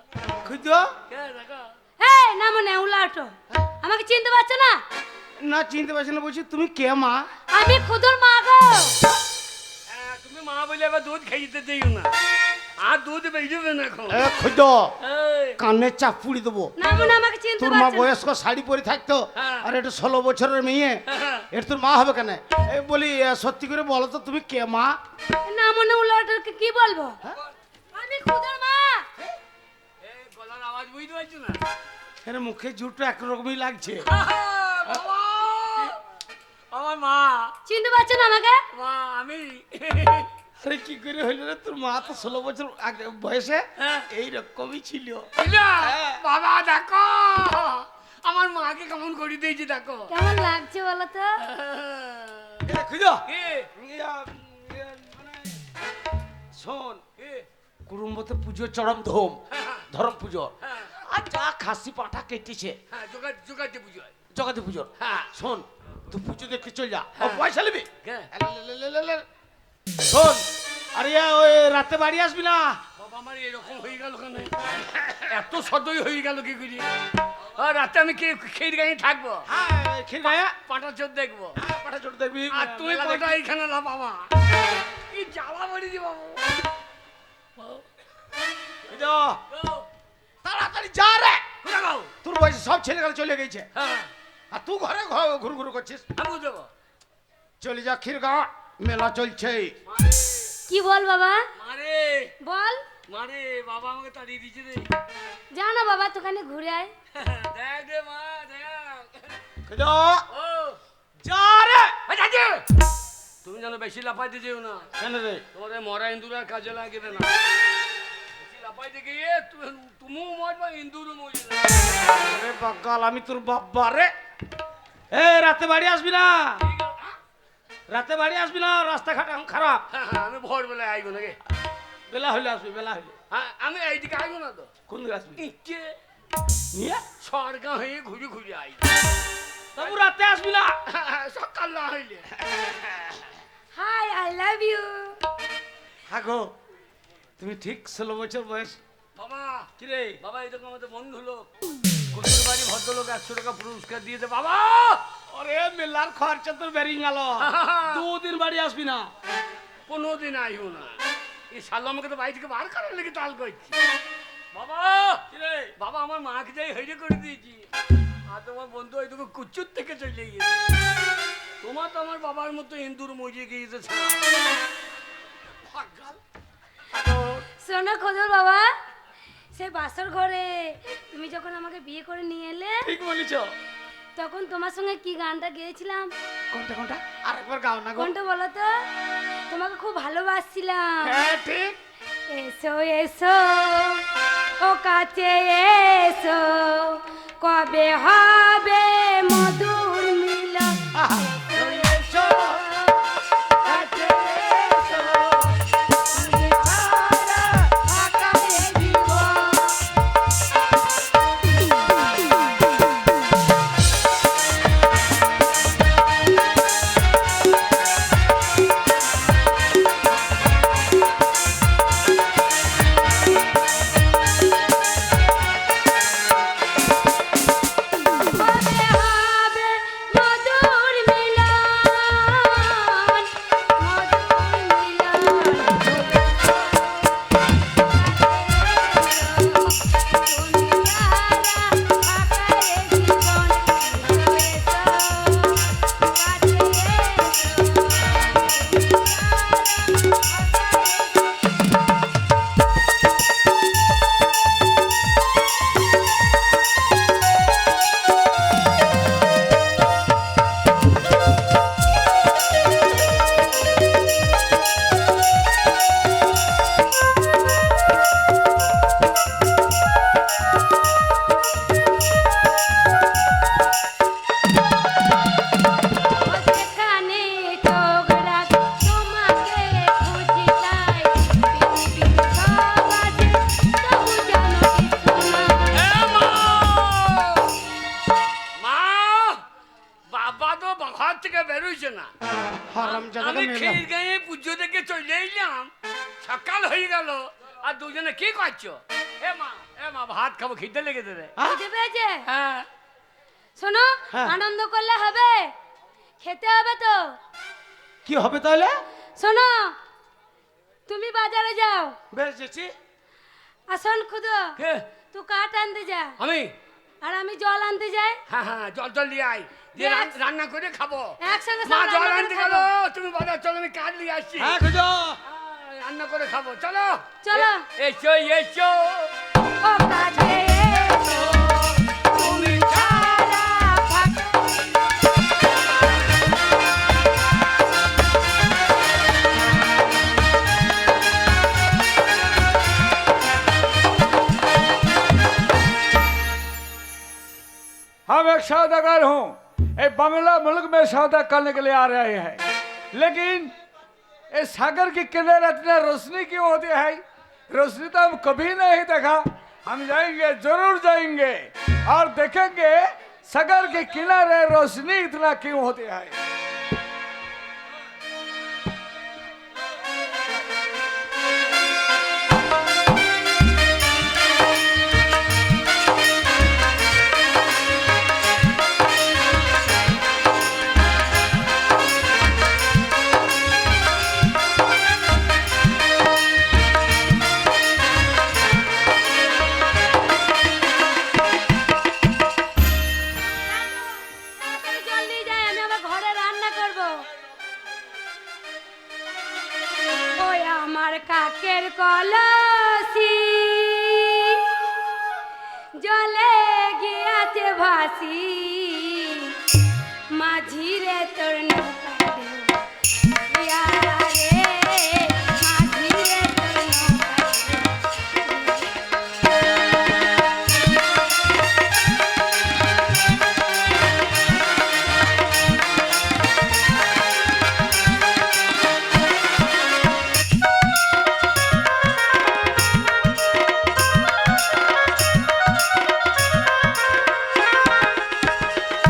খুদো কে দেখো? এই না মনে উলাটো, আমাকে চিনতে পারছো না? না চিনতে পারছি না, বলছি তুমি কে মা? আমি খুদুর মা গো। তুমি মা বলে আবার দুধ খাইতে দিও না, আর দুধ বেজবে না এখন। এ খুদো, এই, কানের চাপ পুড়ি দেবো। না মনে আমাকে চিনতে তোর মা পারছো না? বয়স্ক শাড়ি পরে থাকতো, হ্যাঁ। আর এটা 16 বছরের মেয়ে, এটা তোর মা হবে কেন? এই বলি সত্যি করে বলো তো তুমি কে মা? না মনে উলাটোকে কি বলবো? আমি খুদুর মা। এই গলার আওয়াজ বুঝতে পারছো না? এর মুখে জুটটা একরকমই লাগছে। বাবা, আমার মা, চিনতে পারছো না আমাকে? মা আমি। আরে কি করে হইল রে, তোর মা তো 16 বছর আগে বয়সে হ্যাঁ। এইরকমই ছিল। না, বাবা দেখো আমার মাকে কেমন করে দিয়েছি দেখো। কেমন লাগছে বলো তো? এ খুদো, কি? শোন, কি? কুড়ুম্বতে পুজো চরম ধুম, হ্যাঁ। ধরম পুজো, হ্যাঁ, আর যা খাসি পাঠা কেটেছে হ্যাঁ, জোগাড় জোগাড়তে বুঝো। জগতে পুজোর। হ্যাঁ। শোন, তুই পুজো দেখে চল যা ও পয়সা নিবি কে? শোন আরে ওই রাতে বাড়ি আসবি না বাবা আমার এরকম হয়ে গেল কেন এত সদয় হয়ে গেল কি করি আর রাতে আমি খেয়ে গায়ে থাকবো হ্যাঁ খেয়ে গায়ে পাটা চোর দেখবো পাঠা ছোট দেখবি আর তুমি পাটা এইখানে না বাবা কি জ্বালা বাড়ি দি বাবা এই যো, তাড়াতাড়ি যা রে কোথা গাও তোর বয়সে সব ছেলেগুলো চলে গেছে হ্যাঁ আর তুই ঘরে ঘুর ঘুর করছিস আমি দেবো চলে যা ক্ষীরগাঁ মেলা চলছে কি বল বাবা মারে বল মারে বাবা আমাকে তাড়িয়ে দিয়েছে রে যা না বাবা তোখানে ঘুরে আয় দেখ রে মা দেখ এই যো, ও যা রে এই যাচ্ছে তুমি যেন বেশি লাফাইতে যেও না কেন রে তোমাদের মরা ইন্দুর আর কাজে লাগবে না বেশি লাফাইতে গিয়ে তুমিও মরবা ইন্দুরও মরবে আরে বাগাল আমি তোর বাবা রে এ রাতে বাড়ি আসবি না রাতে বাড়ি আসবি না রাস্তাঘাট এখন খারাপ আমি ভোরবেলায় আইবো নাকি বেলা হইলে আসবি বেলা হইলে হ্যাঁ আমি এইদিকে আইবো না তো কোন দিকে আসবি ইচ্ছে নিয়ে সরগা হয়ে ঘুরে ঘুরে আই তবু রাতে আসবি না সকাল না হইলে হাই আই লাভ ইউ হাগো তুমি ঠিক 16 বছর বয়স বাবা কি রে বাবা এরকম আমাদের বন্ধু লোক কোথায় বাড়ি ভদ্রলোক 100 টাকা পুরস্কার দিয়েছে বাবা আরে মেলার খরচা তোর বেরিয়ে গেল দুদিন বাড়ি আসবি না 15 দিন আইও না এই শালো আমাকে তো বাড়ি থেকে বার করার লেগে তাল করছি বাবা কি রে বাবা আমার মাকে যাই হেরে করে দিয়েছি আর তোমার বন্ধু ওইটুকু কুচুর থেকে চলে গিয়েছে তোমার তো আমার বাবার মতো ইন্দুর মজে গিয়েছে শোনো খোদর বাবা সে বাসর ঘরে তুমি যখন আমাকে বিয়ে করে নিয়ে এলে ঠিক বলিছ তখন তোমার সঙ্গে কি গানটা গেয়েছিলাম কোনটা কোনটা আরেকবার গাও না গো কোনটা বলো তো তোমাকে খুব ভালোবাসছিলাম হ্যাঁ ঠিক এসো এসো ও কাছে এসো কবে হবে মধুর মিলন আহা এসো কাছে এসো তুমি ছাড়া আকাশে জীবন কবে হবে মধুর মিলন হারামজাদা আমি মেলা খেয়ে গিয়ে পুজো দেখে চলে এলাম সকাল হয়ে গেল আর দুজনে কি করছো এ মা ভাত খাবো খিদে লেগেছে রে বুঝতে পেরেছে হ্যাঁ শোনো হ্যাঁ। আনন্দ করলে হবে খেতে হবে তো কি হবে তাহলে শোনো তুমি বাজারে যাও বেশ যেছি আর শোন খুদো কে? তুই কাঠ আনতে যা আমি আর আমি জল আনতে যাই হ্যাঁ হ্যাঁ জল নিয়ে আই দিয়ে রান্না করে খাবো একসঙ্গে মা সব জল রান্না করে আনতে গেল খাবো। তুমি বাজার চলো আমি কাঠ নিয়ে আসছি হ্যাঁ খুঁজো রান্না করে খাবো চলো চলো। এসো এসো ও কাছে এসো, তুমি ছাড়া ফাঁকা हम एक सौदागर हूँ एक बांग्ला मुल्क में सौदा करने के लिए आ रहे हैं लेकिन इस सागर के किनारे इतने रोशनी क्यों होती है रोशनी तो हम कभी नहीं देखा हम जाएंगे जरूर जाएंगे और देखेंगे सागर के किनारे रोशनी इतना क्यों होती है? জলদি যাই, আমি আবার ঘরে রান্না করব। ওই আমার কাকের কলসি জলে গিয়াছে ভাসি, মাঝি রে তোর নৌকা ইয়া রে, মাঝি রে তোর নৌকা।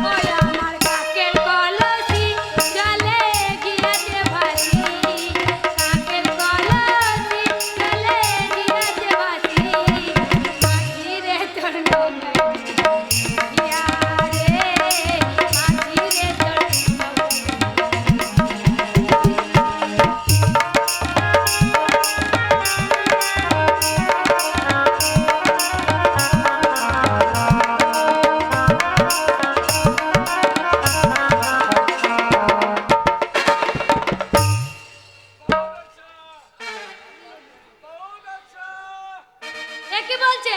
ওই আমার কাকের কলসি জলে গিয়াছে ভাসি, কাকের কলসি জলে গিয়াছে ভাসি, মাঝি রে তোর নৌকা ইয়া রে, মাঝি রে তোর এ কি বলছে?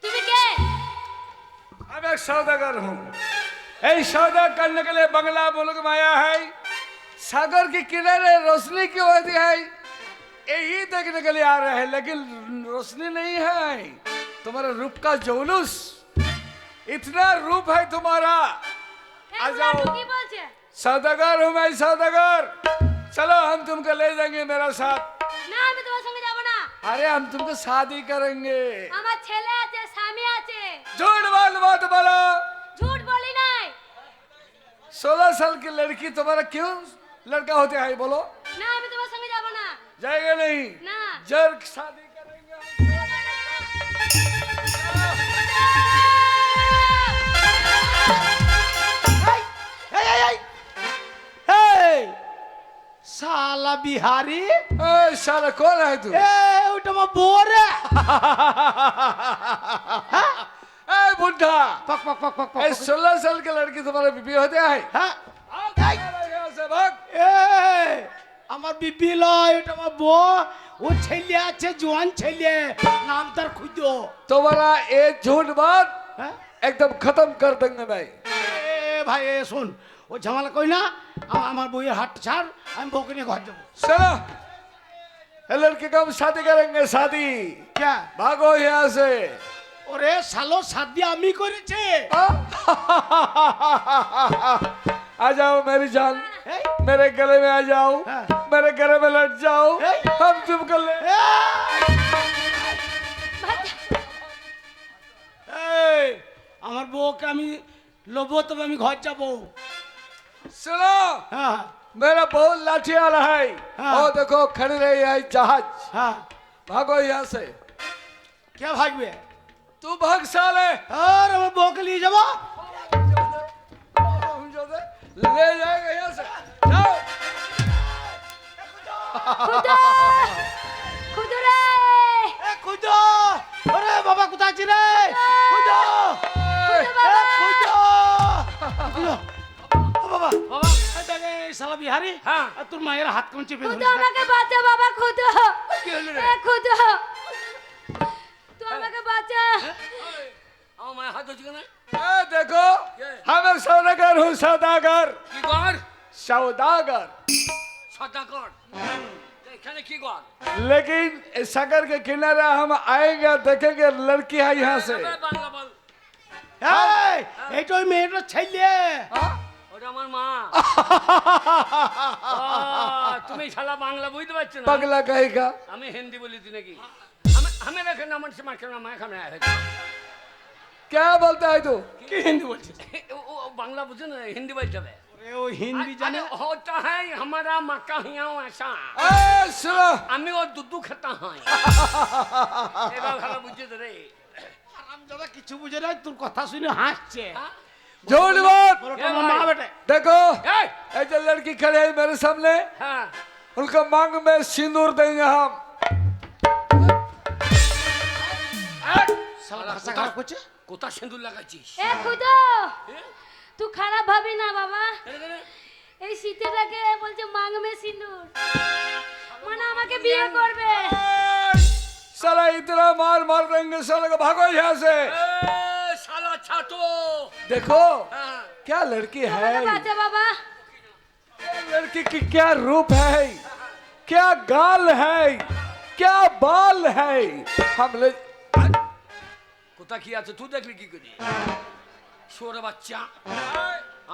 তুমি কে? मैं एक सौदागर हूँ। यही सौदा करने के लिए बंगला मुल्क में आया है। सागर के किनारे रोशनी क्यों होती है यही देखने के लिए आ रहे हैं, लेकिन रोशनी नहीं है। तुम्हारा रूप का जुलूस, इतना रूप है तुम्हारा। आ जाओ। কি বলছে? सौदागर हूँ मैं, सौदागर। चलो हम तुमको ले जाएंगे मेरा साथ। না আমি তোমার সঙ্গে যাব না। अरे हम तुमको शादी करेंगे। আমার ছেলে আছে, স্বামী আছে। झूठ बोल मत बोलो। ঝুট বলি নাই। 16 साल की लड़की तुम्हारा क्यों लड़का होते हैं बोलो? না আমি তোমার সঙ্গে যাব না। जाएगा नहीं। না। जर शादी करेंगे। এই এই এই এই শালা বিহারি ए, साला कौन है तू? এ ওটা আমার বউরে ए बुढ़ा, পক পক পক পক ए 16 साल की लड़की तुम्हारा बीबी होते हैं? হ্যাঁ এই, यहाँ से भाग। এ আমার বিবি লয়, ওটা আমার বউ। ও ছেলে আছে, জোয়ান ছেলে, নাম তার খুঁজো। तुम्हारा ये झूठ बात হ্যাঁ एकदम खत्म कर देंगे भाई। এ ভাই এ শোন, ও ঝামেলা কই না, আমার বউয়ের হাত ছাড়, আমি বউকে নিয়ে ঘর যাবো। चलो, ये लड़की को हम शादी करेंगे, शादी। क्या भागो यहाँ से। ওরে শালো শাদি আমি করেছে। आ जाओ मेरी जान, এই, मेरे गले में आ जाओ, हाँ। मेरे गले में लट जाओ, এই। हम तुमको ले। এই, আমার বউকে আমি লোবো, তবে আমি ঘর যাবো। सुनो, হ্যাঁ मेरा बहुत लाठी वाला है। हाँ। वो देखो खड़ी रही है जहाज। হ্যাঁ भागो यहाँ से। কে ভাগবে? तू भाग साले। আর আমার বউকে নিয়ে যাবো। हम जो दे, ले जाएगा यहाँ से। जाओ। খুদা খুদরে এ খুঁজো, ওরে বাবা কোথায় আছিস রে? খুঁজো, এ খুঁজো, খুঁজো। ও বাবা বাবা, এই দেখ এই শালা বিহারি, হ্যাঁ। আর তোর মায়ের হাত কোন চেপে খুদা ধরেছে। আমাকে বাঁচা বাবা, খুদা কি হলো রে? এ খুদা তুই আমাকে বাঁচা। আমার মায়ের হাত হচ্ছে কেন? ए, देखो हम एक सौदागर हूँ, सौदागर। কি কর? सौदागर। সদাকর। এখানে কি কর? लेकिन इस सागर के किनारे हम आएंगे, देखेंगे लड़की है यहाँ से। বাংলা बल। এই, এইটা ওই মেয়েটার ছেলে। ওটা আমার মা। তুমি শালা বাংলা বুঝতে পারছো না? पगला कहेगा। আমি হিন্দি বলি তুই নাকি? আমি রেখে না মানুষ মার কেন মায় খামে আছে। क्या बोलता है तू? কি হিন্দি বলছিস? ও বাংলা বুঝে না, হিন্দি বলতে হবে। ওরে ও হিন্দি জানে। अरे होता है हमारा मक्का हिया ऐसा, ए सुनो, আমি ও দুধ খেতা হয়। এবার ভালো বুঝে রে। আরামজাদা কিছু বুঝে না, তোর কথা শুনে হাসছে। झूठ मत। বড় এ মা ভাই। বেটে। देखो এই, ये जो लड़की खड़े है मेरे सामने, হ্যাঁ उनका मांग में सिंदूर देंगे हम। শালা ভাষা খারাপ করছে। কোথা সিঁদুর লাগাচ্ছিস? এ খুদো, তুই খারাপ ভাবি না বাবা। এই শীতেটাকে বলছে মাং মে সিঁদুর, মানে আমাকে বিয়ে করবে। साला इतना मार मार देंगे, साला का भागो यहाँ से। এ, শালা ছাতো। देखो হ্যাঁ। क्या लड़की है, আমাকে বাঁচা বাবা। लड़की की क्या रूप है, क्या गाल है, क्या बाल है। हम ले কোথা কি আছে তুই দেখবি কি করি? শোরে বাচ্চা,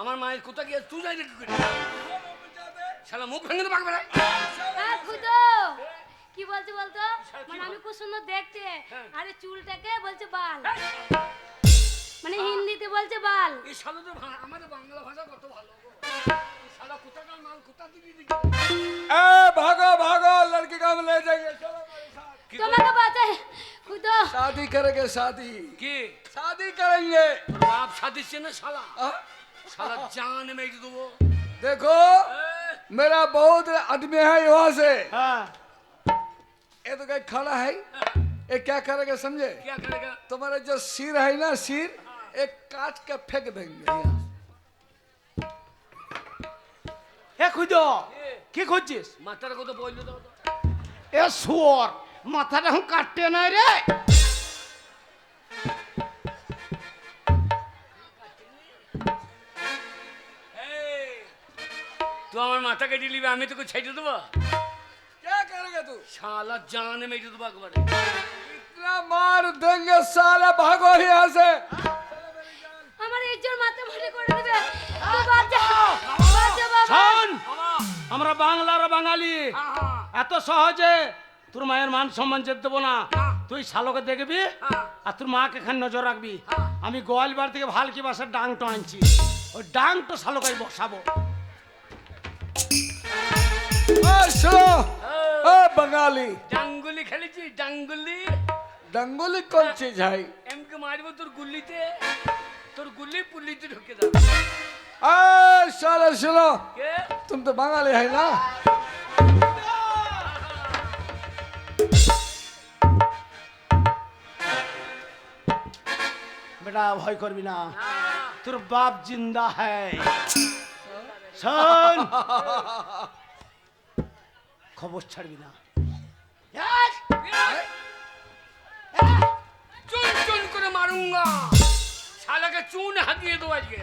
আমার মায়ের কোথা কি আছে তুই যাই দেখবি কি করি? শালা মুখ ভেঙে দেবো একবারে। হ্যাঁ খুদো, কি বলছে বলতো? মানে আমি খুব সুন্দর দেখতে, আরে চুলটাকে বলছে বাল, মানে হিন্দিতে বলছে বাল। এই শালা তো আমাদের বাংলা ভাষা কত ভালো গো। এই শালা কোথাকার মাল কোথা দিবি দিবি? ए भागो भागो, लड़की को हम ले जाएंगे, चलो मेरे साथ। তোমাকে বাঁচাই খুদো। शादी करेंगे, शादी কি शादी करेंगे। তোর বাপ সাদিচ্ছে না শালা? हाँ? শালা জান মেরে দেবো। देखो এ, मेरा बहुत आदमी है यहाँ से, হ্যাঁ ये तो कहीं खड़ा है, ये क्या करेगा समझे? क्या करेगा? तुम्हारा जो सिर है ना, सिर एक काट के फेंक देंगे यहाँ। এ খুঁজো কি খুঁজছিস? মাথার কথা বললো তো। এ শুয়োর মাথাটা এখন কাটতে নাই রে। এই, তুই আমার মাথা কেটে নিবি, আমি তোকে ছেড়ে দেবো? क्या करेगा तू? শালা জান মেরে দেবো একবারে। इतना मार देंगे, साले भागो यहाँ से। আমার ইজ্জত মাথা মারি করে দেবে। তুই বাঁচা, বাঁচা বাবা। শোন বাবা, আমরা বাংলার বাঙালি, আহা, এত সহজে তোর মায়ের মান সম্মান যেতে দেবো না। হ্যাঁ। তুই শালোকে দেখবি হ্যাঁ। আর তোর মাকে এখানে নজর রাখবি। হ্যাঁ। আমি গোয়ালবার থেকে ভালকি বাসার ডাংটো আনছি, ওই ডাংটো শালোকাই বসাবো। ओ सुनो, ओ बंगाली, ডাঙ্গুলি খেলেছিস? ডাঙ্গুলি डंगोली कौन चीज है? এমকে মারবো তোর গুল্লিতে, তোর গুল্লি পুল্লিতে ঢুকে যাবে। आ साले सुनो, কে? तुम तो बंगाली है ना? বেটা ভয় করবি না, না, তোর বাপ জিন্দা হ্যায়। শোন খবর ছাড়বি না। চুন চুন করে মারুঙ্গা, শালাকে চুন হাতিয়ে দেবো আজকে।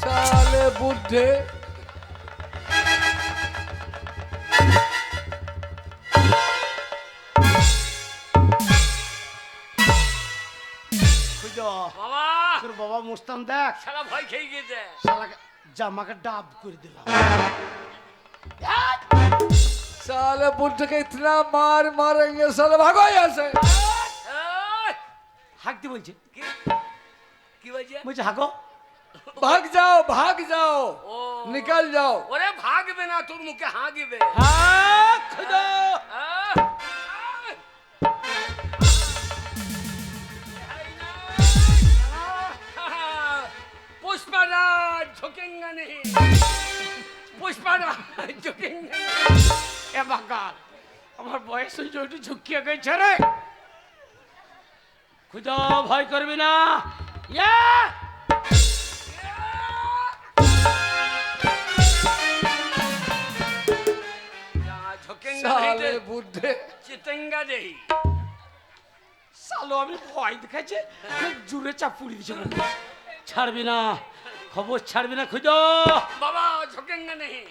साले बुढ़े, খুঁজো বাবা, তোর বাবা মুস্তান দেখ, শালা ভয় খেয়ে গেছে। শালাকে জামাকে ডাব করে দিলাম। साले बुढ़े के इतना मार मारेंगे, साले भागो यहाँ से। এই, হাঁকতে বলছে, কি কি বলছে? বলছে হাঁকো। भाग जाओ, भाग जाओ, ও निकल जाओ। ওরে ভাগবে না, তোর মুখে হাগিবে। হাঁক খুঁজো। पुष्पराज झुकेंगा नहीं, पुष्पराज झुकेंगा नहीं। এ বাগান আমার বয়স হয়েছে, একটু ঝুঁকিয়ে গেছে রে। খুঁজো ভয় করবি না। ইয়া! झुकेंगा साले नहीं तो बुढ़े, चितेंगा नहीं। সালো আমি ভয় দেখাচ্ছে, জুড়ে চাপুড়ি দিছে মুখে। ছাড়বি না, খবর ছাড়বি না। খুঁজো बाबा झुकेंगा नहीं।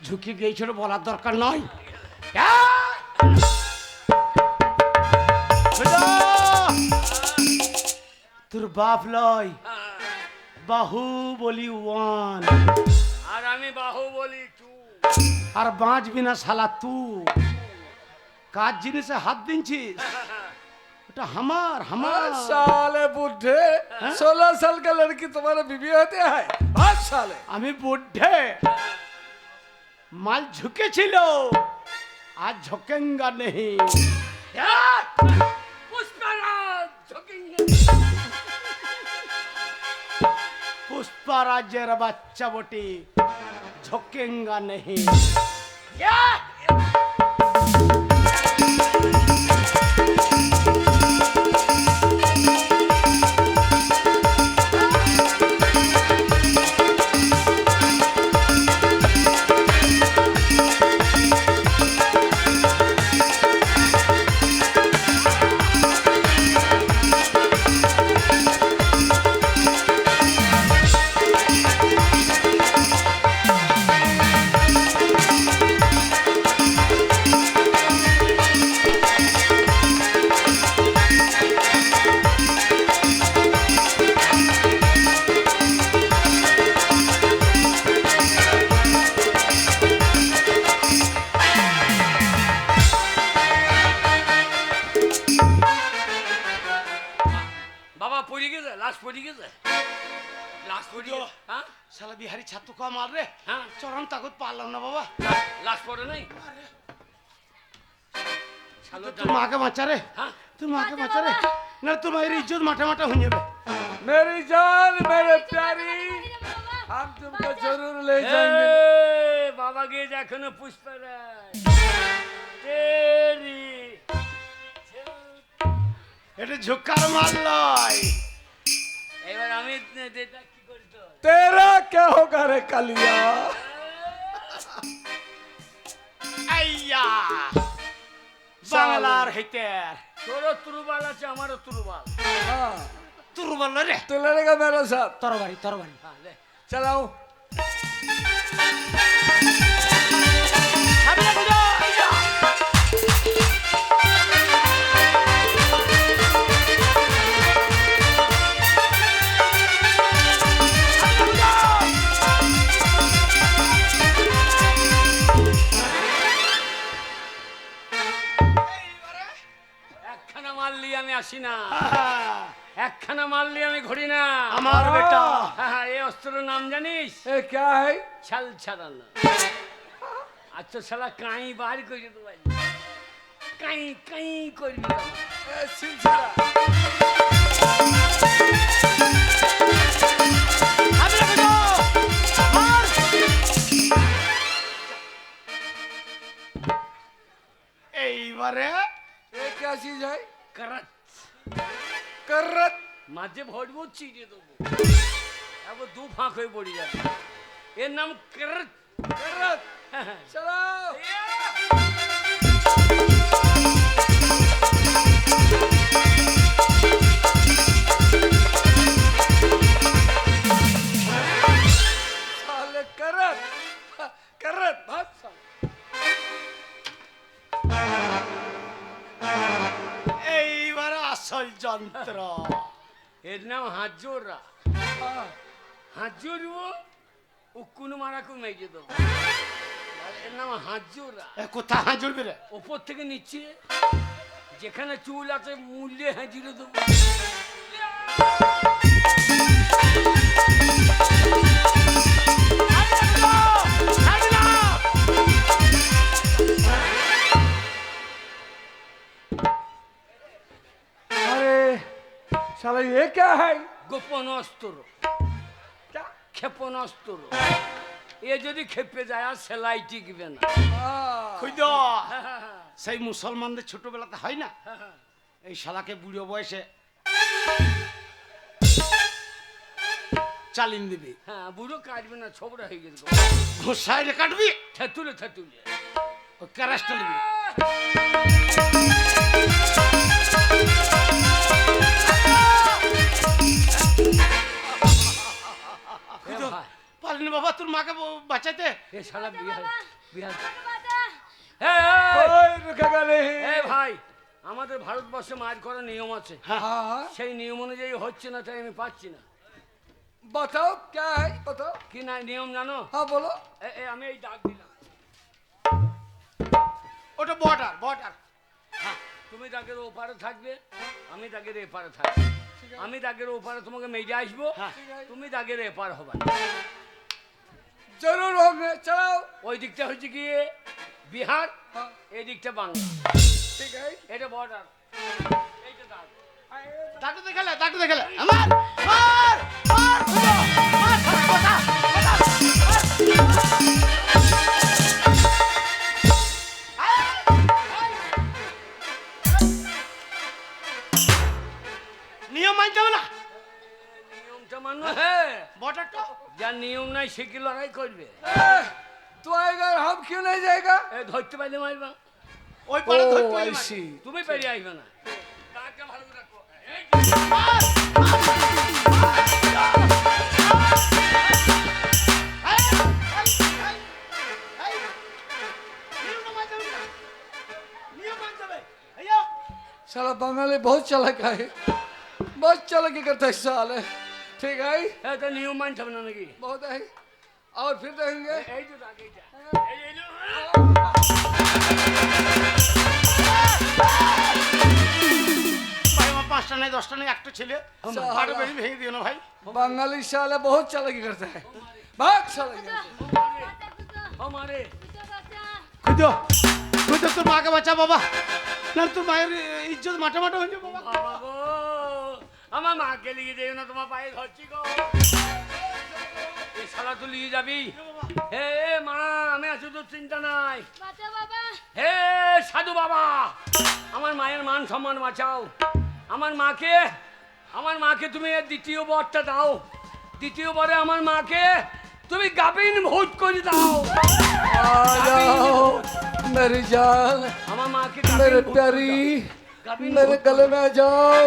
ঝুঁকি গিয়েছিল বলার দরকার নয়। খুঁজো! তোর বাপ লয়, हाँ, বাহু বলি ওয়ান, और আমি বাহুবলি 2। আর বাঁচবি না শালা তু। কাজ জিনিসে হাত দিনছিস ওটা হামার হামার साले बुढ़े 16 साल का लड़की तुम्हारा बीवी होते हैं बहुत साले আমি বুদ্ধে মাল ঝুঁকেছিল আজ ঝোঁকেঙ্গা নেই পুষ্পারাজ ঝোঁকেঙ্গে। পুষ্পারাজের বাচ্চা বটি ঝোঁকেঙ্গা নেই বাবা পড়ে গেছে, লাশ পড়ে গেছে, লাশ পড়ে গেছে। হ্যাঁ শালা বিহারি ছাতু কম মার রে হ্যাঁ চরম তাকত পারলাম না বাবা লাশ পড়ে নাই। শালো তোর মাকে বাঁচা রে হ্যাঁ তোর মাকে বাঁচা রে না তোর মায়ের ইজ্জত মাঠে মাঠে হয়ে যাবে मेरी जान मेरे प्यारी हम तुमको जरूर ले जाएंगे এ, বাবা গিয়ে এখনো পুষ্পারাজ তেরি এটা ঝুকার মাল লয় এবার আমি এটা কি করি তো तेरा क्या होगा रे कालिया আইয়া বাংলার হেতের তোরও তুরুবাল আছে, আমারও তুরুবাল। हाँ তোর বল রে तो लड़ेगा मेरे साथ তরবারি তরবারি হ্যাঁ লে। चलाओ একখানা মারলি আমি আসি না, একখানা মারলি আমি ঘুরি না। আমার বেটা হ্যাঁ, এই অস্ত্রের নাম জানিস? ये क्या है ছাল ছাড়ানো। আচ্ছা শালা কাই বার করে দিতে পারি, কাই কাই করবি না। ये सिलसिला এইবারে ये क्या चीज है কারাত करत মাঝে ভরবো চিড়ে দেবো, তারপর দু ফাঁক হয়ে পড়ে যাবে। এর নাম কারাত। करत चलाओ साले करत करत बहुत साले এইবারে আসল যন্ত্র এর নাম হাজোরা। হাত জড়বো উকুন মারাকু মেজে দেবো, এর নাম হাজোরা। এ কোথা হাজুরবি রে ওপর থেকে নিচে যেখানে চুল আছে মূল্যে হাজিরে দেবো। अरे साला ये क्या है গোপন অস্ত্র, क्या ক্ষেপণাস্ত্র। এ যদি খেপে যায় আর সেলাই টিকবে না। খুইদ সেই মুসলমানদের ছোটবেলাতে হয় না এই শালাকে বুড়ো বয়সে চালিন দিবি হ্যাঁ বুড়ো কাটবে না, ছোবড়া হয়ে গেছে। ঘুষাই রে কাটবি থেতুলে থেতুলে ও ক্যারাসটা নিবি পারলি বাবা তোর মাকে বাঁচাতে এ শালা বিহার বিহার। कोई रुकेगा नहीं এই ভাই, আমাদের ভারতবর্ষে মার করার নিয়ম আছে, हाँ সেই নিয়ম অনুযায়ী হচ্ছে না, তাই আমি পাচ্ছি না। बताओ क्या है बताओ কি না নিয়ম জানো? हाँ बोलो আমি এই ডাক দিলাম। ওটা বর্ডার বর্ডার তুমি দাগের ওপারে থাকবে, আমি দাগের এপারে থাকবো। আমি দাগের ওপারে তোমাকে মেজে আসবো, তুমি দাগের এপার হবা। जरूर होंगे चलाओ ওই দিকটা হচ্ছে কি বিহার, এই দিকটা বাংলা। ठीक है এটা বর্ডার, এইটা দাগ। দাদু দেখালে আমার মার মার খুঁজো, মার কথা নিয়ম মানতে হবে না, নিয়মটা মানো। হ্যাঁ, বর্ডারটা যার নিয়ম নাই সে কি লড়াই করবে? तू आएगा और हम क्यों नहीं जाएगा এ ধরতে পারলে মারবা, ওই পারে ओ ধরতে आई হইলে सी তুমি পেরিয়ে আসবে না। দাগটা ভালো করে রাখো। এই साला बंगाली बहुत चालाक है बहुत चालाकी करता है साले ठीक है তো নিয়ম মানতে হবে না নাকি? बहुत है और फिर देखेंगे এই তো দাগ, এইটা। এই লো। ভাই আমার 5টা নাই 10টা নাই একটা ছেলে পাটা বেশি ভেঙে দিও না ভাই। बंगाली साला बहुत चालाकी करता है बहुत चालाकी আমারে খুঁজো খুঁজো তোর মাকে বাঁচা বাবা, না তোর মায়ের ইজ্জত মাঠে মাঠে হয়ে যাবে বাবা। বাবা গো, আমার মাকে লিয়ে যেও না, তোমার পায়ে ধরছি গো। এই শালা তুই লিয়ে যাবি? হে মা, আমি আছি, তোর চিন্তা নাই। বাঁচা বাবা হে সাধু বাবা, আমার মায়ের মান সম্মান বাঁচাও। আমার মাকে তুমি এর দ্বিতীয় বরটা দাও। দ্বিতীয়বারে আমার মাকে তুমি গাবিন ভোজ করে দাও। आ जाओ मेरी जान আমার माके मेरे प्यारी मेरे गले में आ जाओ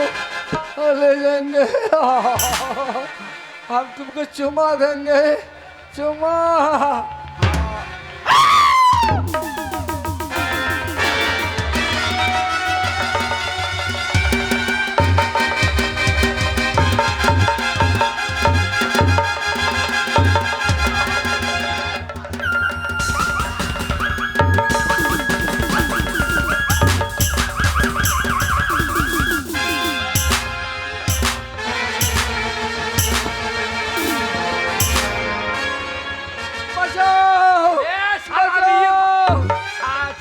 और ले जाएंगे हम तुमको चुमा देंगे चुमा बचाओ এ শালা বিয়ে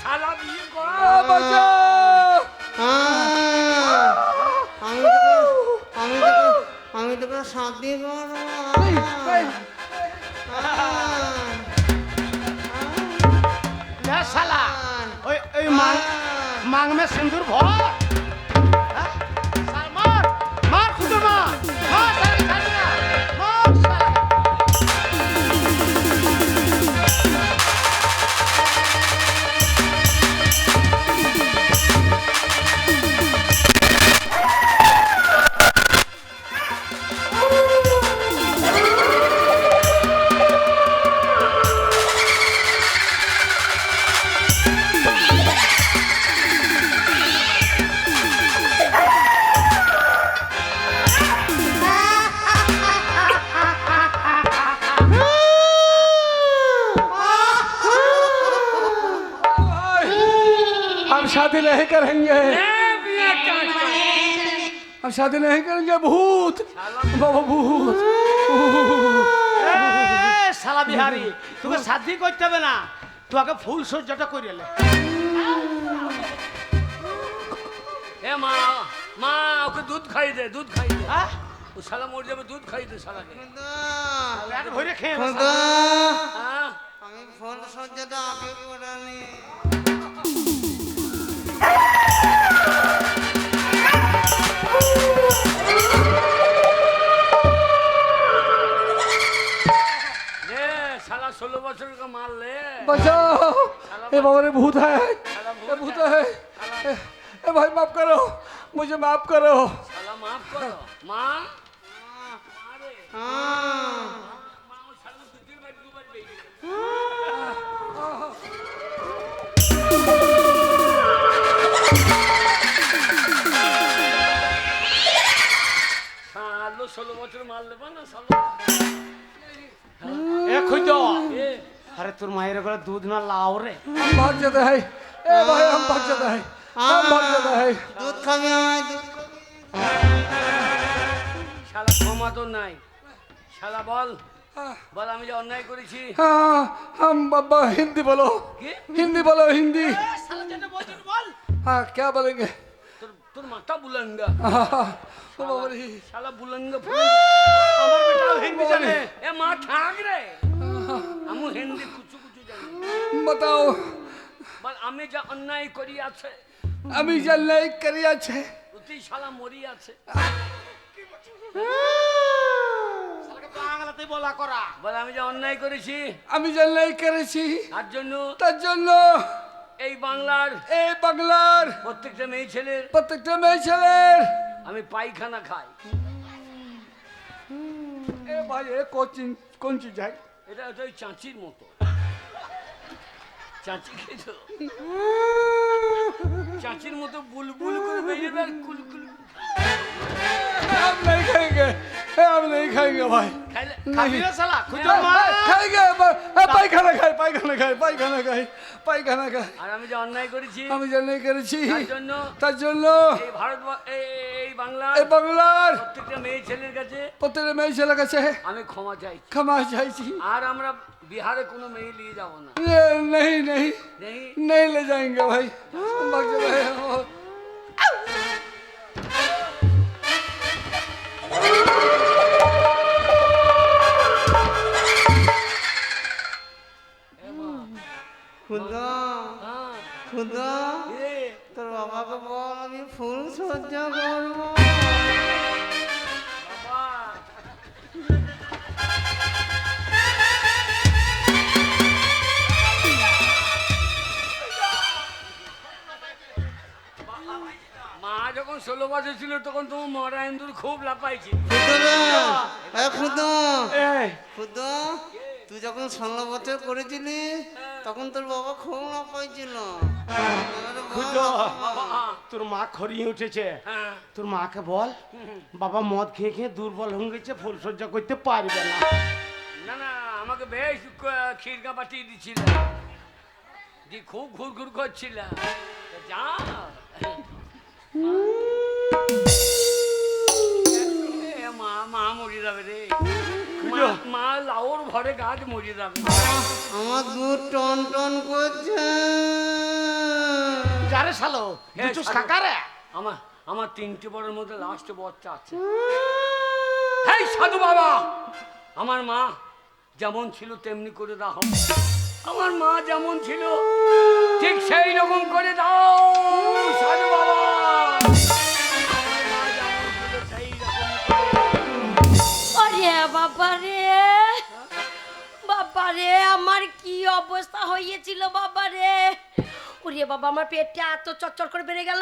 শালা বিয়ে করো। बचाओ আমি তোকে শান্তি করবো। লে শালা ওই ওই মাং মে সিন্দুর ভর। হ্যাঁ? শালা মার মার খুঁজো মার মার শালা ছাড়বি না, মার শালা। हम शादी नहीं करेंगे এ বিয়ে কাটছে। हम शादी नहीं करेंगे भूत बाबा भूत এ শালা বিহারি, তোকে শাদি করতে হবে না, তোকে ফুল সজ্জাটা করে এলে। এ মা, মা ওকে দুধ খাই দে, দুধ খাই দে। হ্যাঁ? ও শালা মরে যাবে, দুধ খাই দে শালাকে। পেট ভরে খেয়ে নে খোদা, হ্যাঁ? আমি ফোন সজ্জাটা আগে করানি। লে শালা 16 বছর का मार ले। बचाओ ये बाबा रे भूत है ये भूत है ए भाई माफ करो मुझे माफ करो শালা মাফ করো। মা মারে মা ও শালা দুধের বাড়ি দুবার বেরিয়ে। শালো 16 বছর মার লেবা না শালা। এ খুঁজো। এ আরে তোর মায়ের ঘরে দুধ না লাও রে। हम भाग जाते हैं ए भाई हम भाग जाते हैं ভক্ত ভাই দুধ খাবি আমায় দুধ খাবি? শালা ক্ষমা তো নাই। শালা বল বল আমি যে অন্যায় করেছি। हम बाबा हिंदी बोलो কি हिंदी बोलो हिंदी শালা যেটা বলছিস বল। हाँ क्या बोलेंगे তোর তোর মাথা বুলঙ্গা। ओ बाबा रे শালা বুলঙ্গা আমার বেটাও হিন্দি জানে। এ মা ঠাক রে। আমি হিন্দি কুচু কুচু জানি। बताओ বল আমি যা অন্যায় করি আছে আমি জানলাই করিয়াছে তুই শালা মরি আছে। শালাকে বাংলাতে বলা করা। বল আমি যা অন্যায় করেছি আমি জানলাই করেছি তার জন্য তার জন্য এই বাংলার এই বাংলার প্রত্যেকটা মেয়ে ছেলের প্রত্যেকটা মেয়ে ছেলের আমি পায়খানা খাই। এ ভাই এ কোন চিজ है এটা তো ওই চাঁচির মতো। চাঁচি খেয়েছো? চাঁচির মতো বুলবুল করে বেরিয়ে আর কুলকুল हम नहीं खाएंगे हम नहीं खाएंगे भाई খাইলে খাবি না শালা খুঁজো মা। खाएंगे पायखाना खाए पायखाना खाए पायखाना खाए पायखाना खाए আর আমি যে অন্যায় করেছি আমি জানলাই করেছি তার জন্য তার জন্য এই ভারত এই বাংলার এই বাংলার প্রত্যেকটা মেয়ে ছেলের কাছে প্রত্যেকটা মেয়ে ছেলে কাছে আমি ক্ষমা চাইছি। ক্ষমা চাইছি আর আমরা বিহারে কোনো মেয়ে নিয়ে যাব না। नहीं नहीं নেই नहीं ले जाएंगे भाई भाग जा भाई খুদা হ্যাঁ খুদা এ, তোর বাবাকে বল আমি ফুল সজ্জা করবো। বাবা মা যখন 16 বছর ছিল তখন তোমার মরা ইন্দুর খুব লাফাইছি। খুদা এই খুদা তুই যখন 16 বছর করেছিলি তখন তোর বাবা খুব না পাইছিল। খুঁজো। তোর মা খড়িয়ে উঠেছে। হ্যাঁ তোর মাকে বল বাবা মদ খেয়ে খেয়ে দুর্বল হয়ে গেছে ফুল সজ্জা করতে পারবে না। না না আমাকে বেশ ক্ষীরকা পাঠিয়ে দিচ্ছিল দি খুব ঘুর করছিল। যা এ মা মা মরে যাবে রে। মা লাউর ভরে গাছ মরে যাবে। আমার দুধ টন টন করছে। যারে শালো হ্যাঁ, দুটো শালো। সাকারে। আমার 3টে বড়ের মধ্যে লাস্ট বাচ্চা আছে। হেই সাধু বাবা আমার মা যেমন ছিল তেমনি করে দাও। আমার মা যেমন ছিল ঠিক সেই রকম করে দাও সাধু বাবা। আমার মা যেমন ছিল সেই রকম করে ওরে বাবা রে বাবা রে আমার কি অবস্থা হয়েছিল বাবা রে। ওরে বাবা আমার পেটটা এত চচ্চর করে বেড়ে গেল।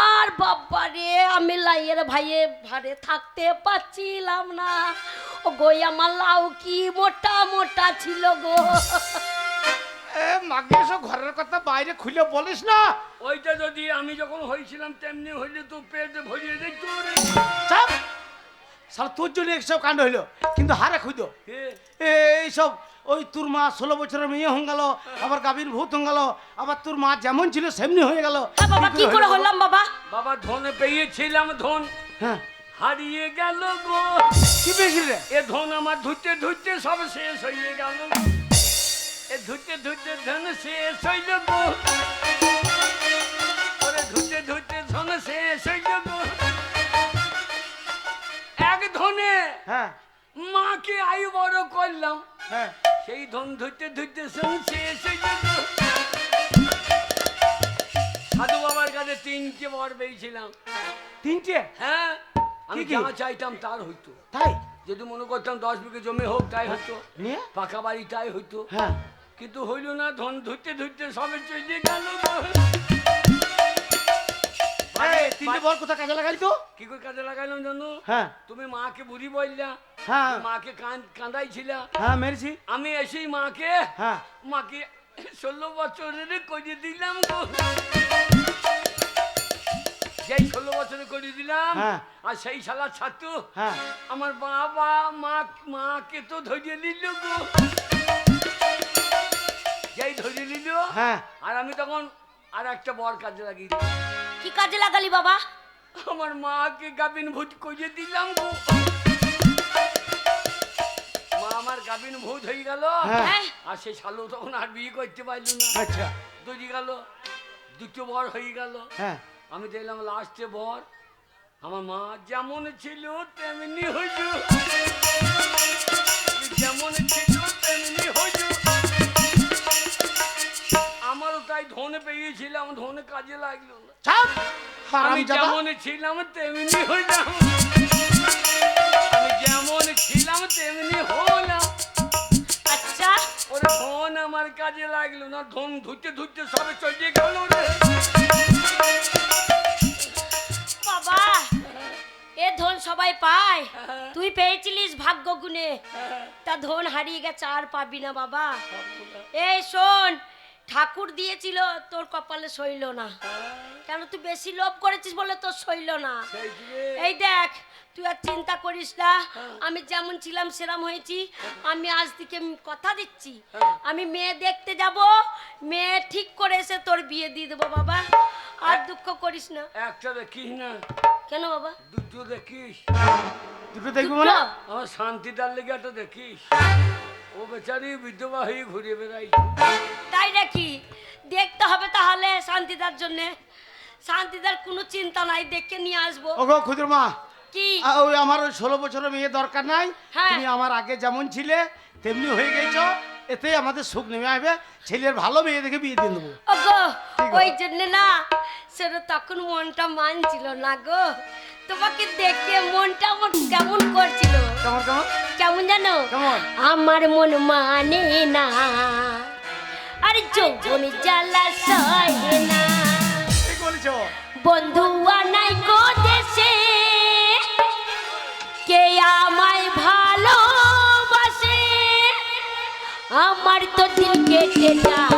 আর বাবা রে আমি লাইয়ের ভাইয়ে ভারে থাকতে পারছিলাম না। ও গো আমার লাউ কি মোটা মোটা ছিল গো। এ মাগে সব ঘরের কথা বাইরে খুলে বলিস না। ওইটা যদি আমি যখন হয়েছিলাম তেমনি হইলে তো পেট ভরিয়ে দিত রে। চাপ শালা তোর জন্য এইসব কাণ্ড হইলো কিন্তু হারে খুঁজো কে? এইসব ওই তোর মা 16 বছরের মেয়ে হয়ে গেল আবার গাভীর ভূত হয়ে গেল আবার তোর মা যেমন ছিল সেমনি হয়ে গেল। হ্যাঁ বাবা কি করে হলাম বাবা। বাবা ধনে পেয়েছিলাম ধন হ্যাঁ হারিয়ে গেল গো। কি পেয়েছিল রে? এ ধন আমার ধুতে ধুতে সব শেষ হয়ে গেল। এ ধুতে ধুতে ধন শেষ হইল গো। ওরে ধুতে ধুতে ধন শেষ হইল গো। এক ধনে হ্যাঁ মাকে আয়ু বড় করলাম হ্যাঁ সেই ধন ধুতে ধুতে ধন শেষ হইল গো। সাধু বাবার কাছে 3টে বর পেয়েছিলাম। 3টে? হ্যাঁ আমি কি কি? যা চাইতাম তার হইতো। তাই যদি মনে করতাম 10 বিঘে জমি হোক তাই হতো, নিয়ে পাকা বাড়ি তাই হইতো, হ্যাঁ কিন্তু হইল না। ধন ধরতে ধরতে সবে চলে গেল গো। এই 3টে বল কোথা কাজে লাগাই তো? কি করে কাজে লাগাইলাম জানো? হ্যাঁ তুমি মাকে বুড়ি বললা, হ্যাঁ মাকে কাঁদাইছিলা। হ্যাঁ মেরেছি। আমি এসেই মাকে হ্যাঁ মাকে 16 বছরের করে দিলাম গো। যেই 16 বছরে করে দিলাম হ্যাঁ। আর সেই শালা ছাত্র হ্যাঁ আমার বাবা মাকে তো ধরিয়ে নিল গো। যেই ধরিয়ে নিল হ্যাঁ আর আমি তখন আর একটা বর কাজে লাগিয়ে কি কাজে লাগালি বাবা? আমার মাকে গাবিন ভূত করে দিলাম গো। মা আমার গাবিন ভূত হয়ে গেল। হ্যাঁ। আর সে শালু তখন আর বিয়ে করতে পারল না। আচ্ছা দড়ি গেল, দুটো বর হয়ে গেল। হ্যাঁ আমি দেখলাম লাস্টে বর আমার মা যেমন ছিল তেমনি হইল, যেমন ছিল তেমনি হইল। আমারও তাই ধন পেয়েছিলাম, ধন কাজে লাগলো না। ছাপ আমি হারামজাদা। যেমন ছিলাম তেমনি হইলাম, আমি যেমন ছিলাম তেমনি হলাম। আচ্ছা ওরে ধন আমার কাজে লাগলো না, ধন ধুতে ধুতে সবে চলে গেল রে। বাবা, এ ধন সবাই পায়, তুই পেয়েছিলিস ভাগ্য গুণে, তা ধন হারিয়ে গেছে আর পাবি না বাবা। এই শোন, ঠাকুর দিয়েছিল তোর কপালে সইল না, কেন তুই বেশি লোভ করেছিস বলে তোর সইল না। এই দেখ, তুই আর চিন্তা করিস না, আমি যেমন ছিলাম সেরাম হয়েছি। আমি আজ থেকে কথা দিচ্ছি, আমি মেয়ে দেখতে যাব, মেয়ে ঠিক করে এসে তোর বিয়ে দিয়ে দেবো বাবা, আর দুঃখ করিস না। একটা দেখিস না, কেন বাবা? দুটো দেখিস। দুটো দেখবো মানে? আমার শান্তিদার লেগে একটা দেখিস, ও বেচারি বিধবা হয়ে ঘুরে বেড়াইছে। তাই নাকি? দেখতে হবে তাহলে শান্তিদার জন্য। শান্তিদার কোনো চিন্তা নাই, দেখে নিয়ে আসবো। ওগো খুদির মা, কি? ওই আমার ওই 16 বছরের মেয়ে দরকার নাই। হ্যাঁ। তুমি আমার আগে যেমন ছিলে তেমনি হয়ে গেছো, এতে আমাদের সুখ নেমে আসবে। ছেলের ভালো মেয়ে দেখে বিয়ে দিয়ে দেবো। ওগো, ঠিক আছে। ওই জন্য না সেটা তখন মনটা মানছিল না গো, তোমাকে দেখে মনটা আমার কেমন করছিল। কেমন কেমন কেমন জানো? কেমন? আমার মন মানে না, আর যৌবন জ্বালা সহে না। ঠিক বলেছো। বন্ধু আনাই গো দেশে, কে আমায় ভালোবাসে, আমার তো দিল কেটে যায়।